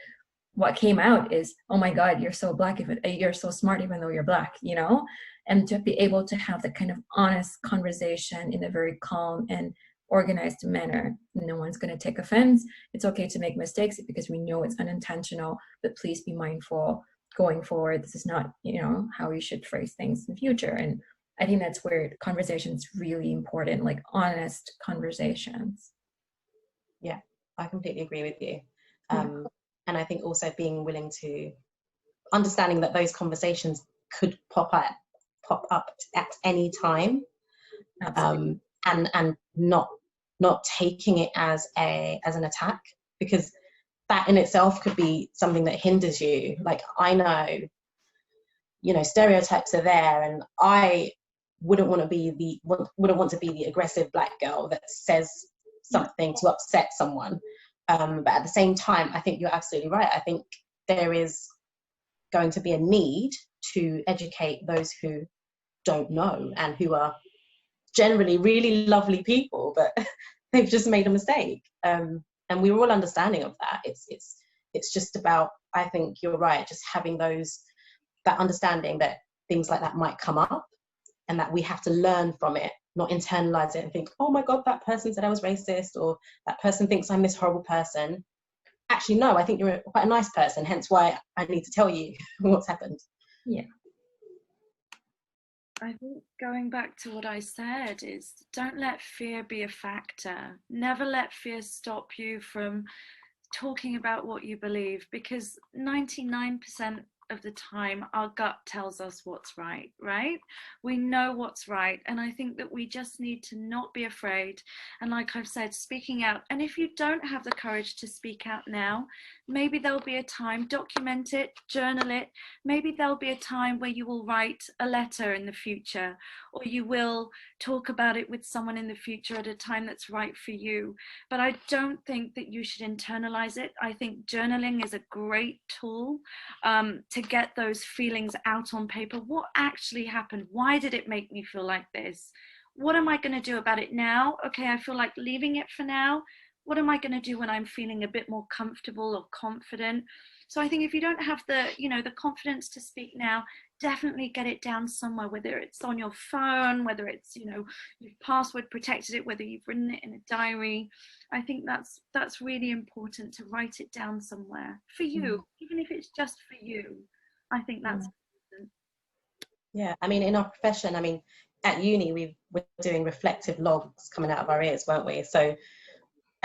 what came out is, oh my God, you're so Black, you're so smart even though you're Black, you know? And to be able to have that kind of honest conversation in a very calm and organized manner. No one's going to take offense. It's okay to make mistakes because we know it's unintentional, but please be mindful going forward. This is not, you know, how you should phrase things in the future. And I think that's where conversation is really important, like honest conversations. Yeah, I completely agree with you. And I think also being willing to, understanding that those conversations could pop up at any time, and not taking it as an attack, because that in itself could be something that hinders you. Like, I know, you know, stereotypes are there, and I wouldn't want to be the aggressive Black girl that says something to upset someone. But at the same time, I think you're absolutely right. I think there is going to be a need to educate those who don't know and who are generally really lovely people, but they've just made a mistake. And we were all understanding of that. It's just about, I think you're right, just having that understanding that things like that might come up, and that we have to learn from it, not internalize it and think, oh my God, that person said I was racist, or that person thinks I'm this horrible person. Actually, no, I think you're quite a nice person, hence why I need to tell you what's happened. Yeah. I think going back to what I said is, don't let fear be a factor. Never let fear stop you from talking about what you believe, because 99% of the time our gut tells us what's right? We know what's right, and I think that we just need to not be afraid, and like I've said, speaking out. And if you don't have the courage to speak out now, maybe there'll be a time, document it, journal it, maybe there'll be a time where you will write a letter in the future, or you will talk about it with someone in the future at a time that's right for you. But I don't think that you should internalize it. I think journaling is a great tool to get those feelings out on paper. What actually happened? Why did it make me feel like this? What am I going to do about it now? Okay, I feel like leaving it for now. What am I going to do when I'm feeling a bit more comfortable or confident? So I think if you don't have the confidence to speak now, definitely get it down somewhere, whether it's on your phone, whether it's, you've password protected it, whether you've written it in a diary. I think that's really important, to write it down somewhere for you, even if it's just for you. I think that's important. Yeah, I mean, in our profession, at uni, we were doing reflective logs coming out of our ears, weren't we? So,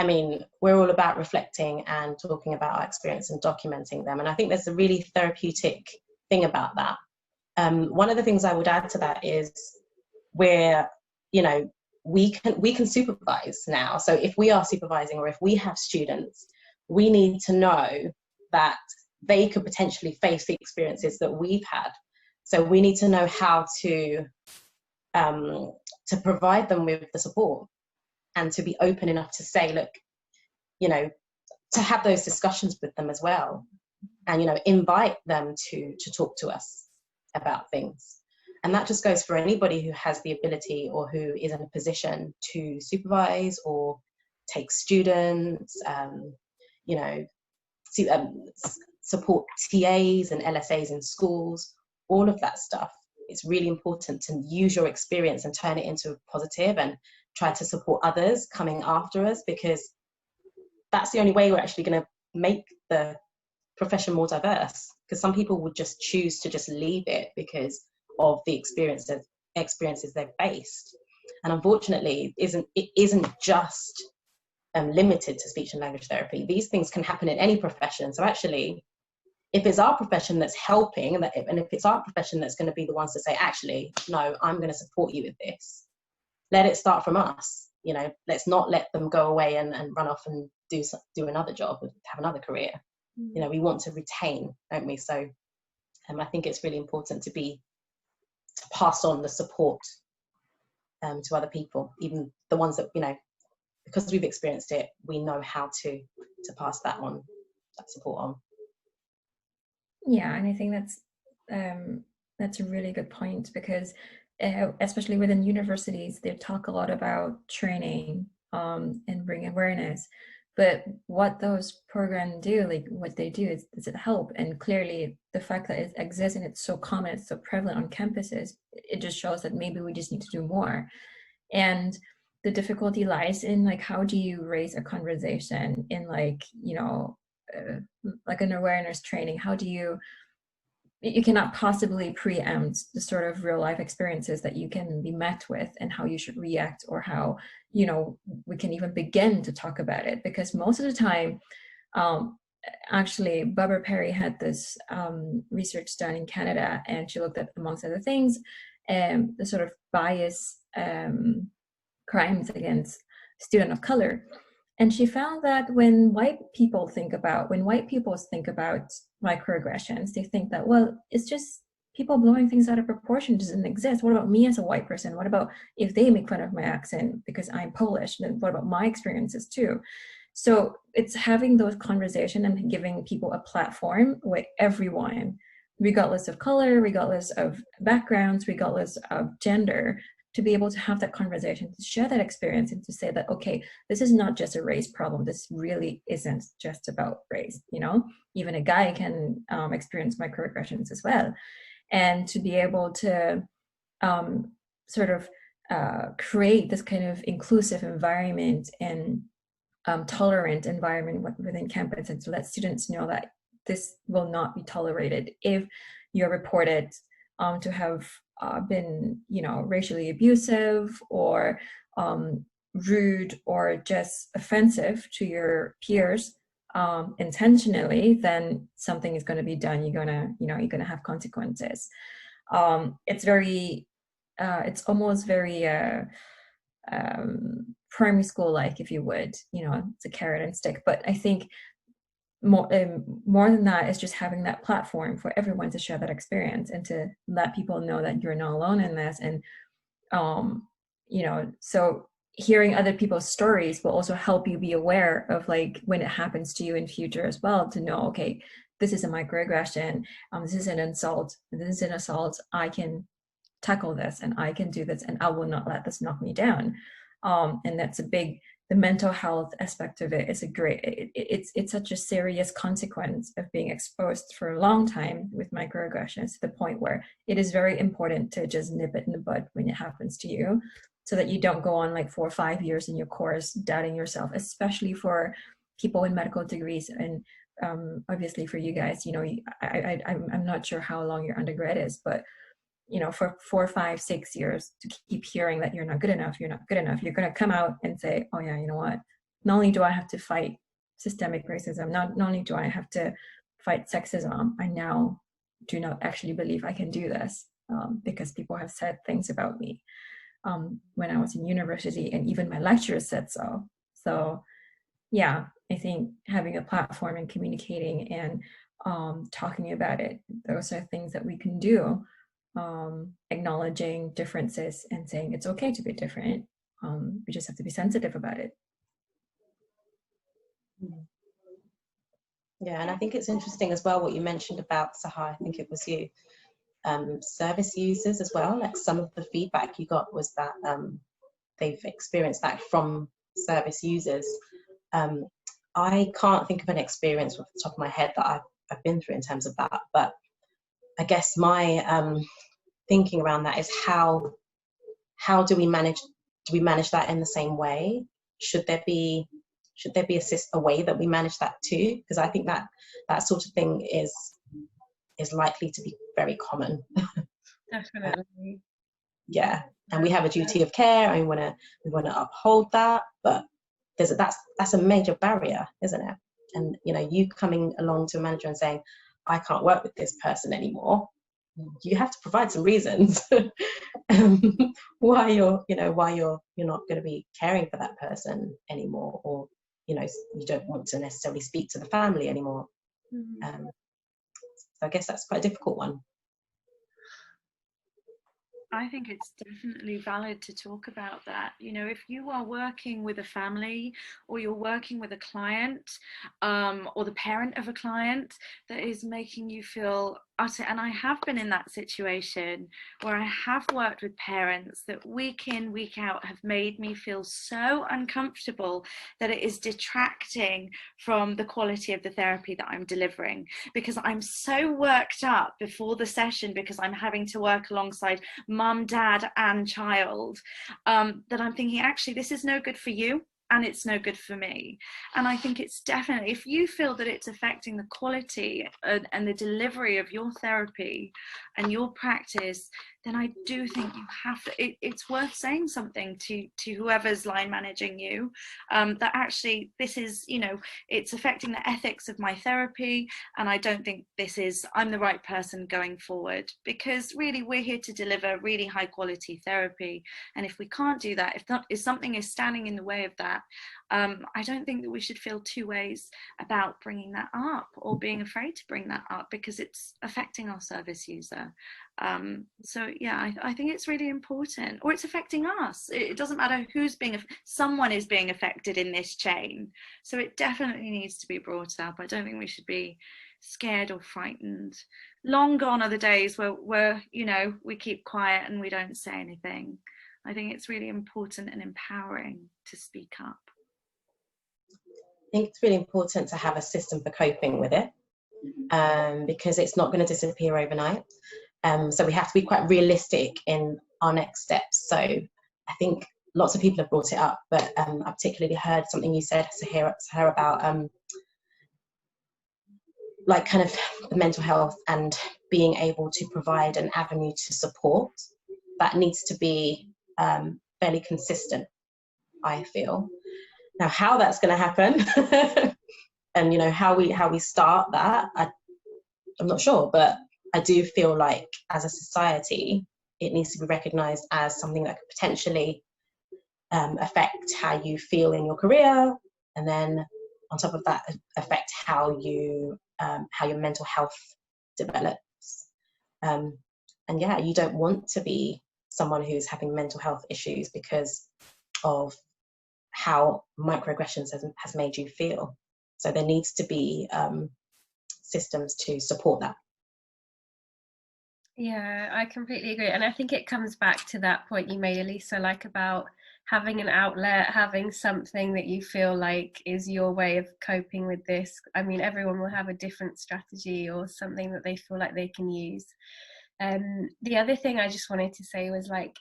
we're all about reflecting and talking about our experience and documenting them. And I think there's a really therapeutic thing about that. One of the things I would add to that is we can supervise now. So if we are supervising, or if we have students, we need to know that they could potentially face the experiences that we've had. So we need to know how to provide them with the support, and to be open enough to say, look, to have those discussions with them as well, and invite them to talk to us about things. And that just goes for anybody who has the ability, or who is in a position to supervise or take students, support TAs and LSAs in schools, all of that stuff. It's really important to use your experience and turn it into positive, and try to support others coming after us, because that's the only way we're actually going to make the profession more diverse. Because some people would just choose to just leave it because of the experiences they've faced. And unfortunately, it isn't just limited to speech and language therapy. These things can happen in any profession. So actually, if it's our profession that's helping, and if it's our profession that's going to be the ones to say, actually, no, I'm going to support you with this, let it start from us. You know, let's not let them go away and run off and do another job, have another career. You know, we want to retain, don't we? So I think it's really important to pass on the support to other people, even the ones that, you know, because we've experienced it, we know how to pass that on, that support on. Yeah, and I think that's a really good point, because especially within universities, they talk a lot about training and bring awareness. But what those programs do, like what they do, is it help? And clearly, the fact that it exists and it's so common, it's so prevalent on campuses, it just shows that maybe we just need to do more. And the difficulty lies in, like, how do you raise a conversation in, like, you know, like an awareness training? How do you cannot possibly preempt the sort of real life experiences that you can be met with and how you should react, or how, you know, we can even begin to talk about it. Because most of the time, actually, Barbara Perry had this research done in Canada, and she looked at, amongst other things, the sort of bias crimes against students of color. And she found that when white people think about microaggressions, they think that, well, it's just people blowing things out of proportion, doesn't exist. What about me as a white person? What about if they make fun of my accent because I'm Polish? Then what about my experiences too? So it's having those conversations and giving people a platform where everyone, regardless of color, regardless of backgrounds, regardless of gender, to be able to have that conversation, to share that experience, and to say that, okay, this is not just a race problem. This really isn't just about race. You know, even a guy can experience microaggressions as well. And to be able to sort of create this kind of inclusive environment and tolerant environment within campus, and to let students know that this will not be tolerated if you're reported to have been, you know, racially abusive or rude or just offensive to your peers intentionally, then something is going to be done. You're gonna have consequences. It's almost very primary school like, if you would, you know, it's a carrot and stick. But I think more than that is just having that platform for everyone to share that experience and to let people know that you're not alone in this. And you know, so hearing other people's stories will also help you be aware of, like, when it happens to you in future as well, to know, okay, this is a microaggression, this is an insult, this is an assault, I can tackle this and I can do this, and I will not let this knock me down. And that's the mental health aspect of it is it's such a serious consequence of being exposed for a long time with microaggressions, to the point where it is very important to just nip it in the bud when it happens to you, so that you don't go on like 4 or 5 years in your course doubting yourself, especially for people in medical degrees. And obviously for you guys, you know, I'm not sure how long your undergrad is, but you know, for 4, 5, 6 years to keep hearing that you're not good enough, you're going to come out and say, oh yeah, you know what, not only do I have to fight systemic racism, not only do I have to fight sexism, I now do not actually believe I can do this because people have said things about me when I was in university, and even my lecturers said so. So yeah, I think having a platform and communicating and talking about it, those are things that we can do. Acknowledging differences and saying it's okay to be different. We just have to be sensitive about it. Yeah, and I think it's interesting as well what you mentioned about, Sahar, I think it was you, service users as well. Like, some of the feedback you got was that they've experienced that from service users. I can't think of an experience off the top of my head that I've been through in terms of that, but I guess my thinking around that is how do we manage that in the same way? Should there be a way that we manage that too? Because I think that sort of thing is likely to be very common. Definitely. Yeah, and we have a duty of care, and we want to uphold that, but that's a major barrier, isn't it? And you know, you coming along to a manager and saying, I can't work with this person anymore, you have to provide some reasons why you're not going to be caring for that person anymore, or you know, you don't want to necessarily speak to the family anymore. So I guess that's quite a difficult one. I think it's definitely valid to talk about that. You know, if you are working with a family, or you're working with a client, or the parent of a client that is making you feel utter, and I have been in that situation where I have worked with parents that week in, week out have made me feel so uncomfortable that it is detracting from the quality of the therapy that I'm delivering, because I'm so worked up before the session because I'm having to work alongside mum, dad and child, that I'm thinking, actually, this is no good for you and it's no good for me. And I think it's definitely, if you feel that it's affecting the quality and the delivery of your therapy and your practice, then I do think you have to, it's worth saying something to whoever's line managing you, that actually this is, you know, it's affecting the ethics of my therapy, and I don't think I'm the right person going forward, because really we're here to deliver really high quality therapy. And if we can't do that, if something is standing in the way of that, I don't think that we should feel two ways about bringing that up or being afraid to bring that up, because it's affecting our service user. So yeah, I think it's really important, or it's affecting us. It doesn't matter who's someone is being affected in this chain. So it definitely needs to be brought up. I don't think we should be scared or frightened. Long gone are the days where you know, we keep quiet and we don't say anything. I think it's really important and empowering to speak up. I think it's really important to have a system for coping with it, because it's not going to disappear overnight. So we have to be quite realistic in our next steps. So I think lots of people have brought it up, but I particularly heard something you said, Sahara, about like kind of the mental health and being able to provide an avenue to support. That needs to be fairly consistent, I feel. Now, how that's going to happen and, you know, how we start that, I'm not sure, but I do feel like as a society, it needs to be recognised as something that could potentially affect how you feel in your career, and then on top of that, affect how your mental health develops. And yeah, you don't want to be someone who's having mental health issues because of how microaggressions has made you feel. So there needs to be systems to support that. Yeah, I completely agree. And I think it comes back to that point you made, Alysa, like about having an outlet, having something that you feel like is your way of coping with this. I mean, everyone will have a different strategy or something that they feel like they can use. The other thing I just wanted to say was, like,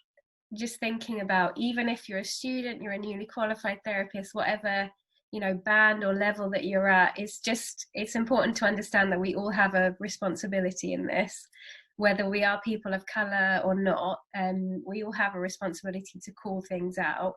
just thinking about, even if you're a student, you're a newly qualified therapist, whatever, you know, band or level that you're at, it's important to understand that we all have a responsibility in this. Whether we are people of colour or not, we all have a responsibility to call things out.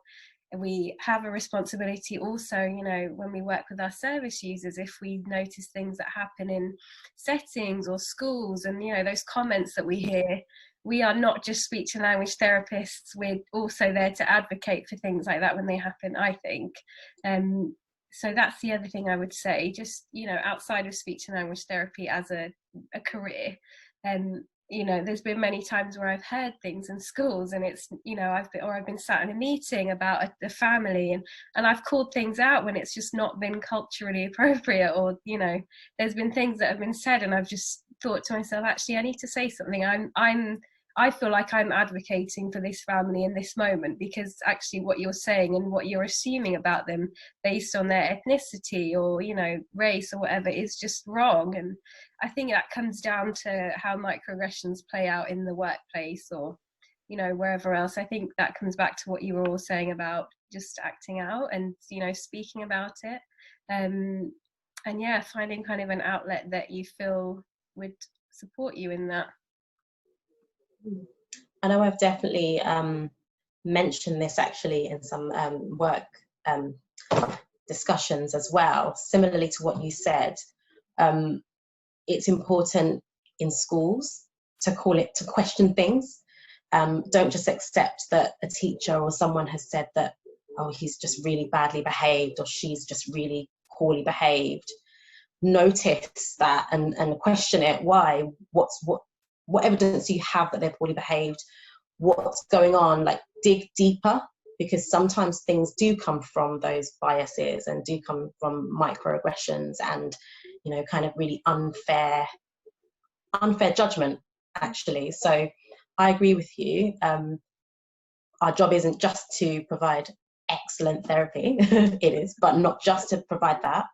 And we have a responsibility also, you know, when we work with our service users, if we notice things that happen in settings or schools, and, you know, those comments that we hear, we are not just speech and language therapists, we're also there to advocate for things like that when they happen, I think. So that's the other thing I would say, just, you know, outside of speech and language therapy as a career, you know, there's been many times where I've heard things in schools, and it's, you know, I've been sat in a meeting about a family, and I've called things out when it's just not been culturally appropriate, or, you know, there's been things that have been said and I've just thought to myself, actually, I need to say something. I feel like I'm advocating for this family in this moment, because actually what you're saying and what you're assuming about them based on their ethnicity or, you know, race or whatever is just wrong. And I think that comes down to how microaggressions play out in the workplace or, you know, wherever else. I think that comes back to what you were all saying about just acting out and, you know, speaking about it. And yeah, finding kind of an outlet that you feel would support you in that. I know I've definitely mentioned this actually in some work discussions as well. Similarly to what you said, it's important in schools to question things. Don't just accept that a teacher or someone has said that, oh, he's just really badly behaved or she's just really poorly behaved. Notice that and question it. Why? What evidence do you have that they're poorly behaved? What's going on? Like, dig deeper, because sometimes things do come from those biases and do come from microaggressions and, you know, kind of really unfair judgment, actually. So I agree with you. Our job isn't just to provide excellent therapy. It is, but not just to provide that,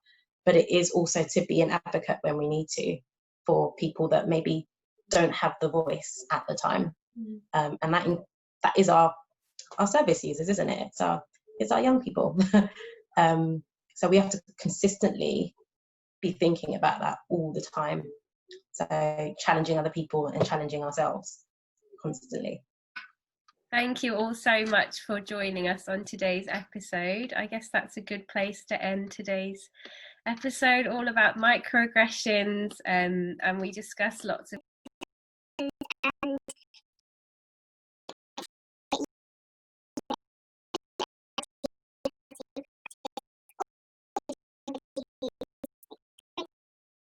but it is also to be an advocate when we need to for people that maybe don't have the voice at the time. And that is our service users, isn't it? It's our young people. So we have to consistently be thinking about that all the time. So challenging other people and challenging ourselves constantly. Thank you all so much for joining us on today's episode. I guess that's a good place to end today's episode, all about microaggressions, and we discussed lots of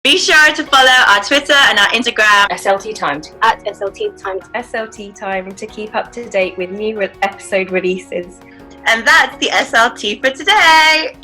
Be sure to follow our Twitter and our Instagram, SLT Time, at SLT Time, SLT Time, to keep up to date with new episode releases. and that's the SLT for today.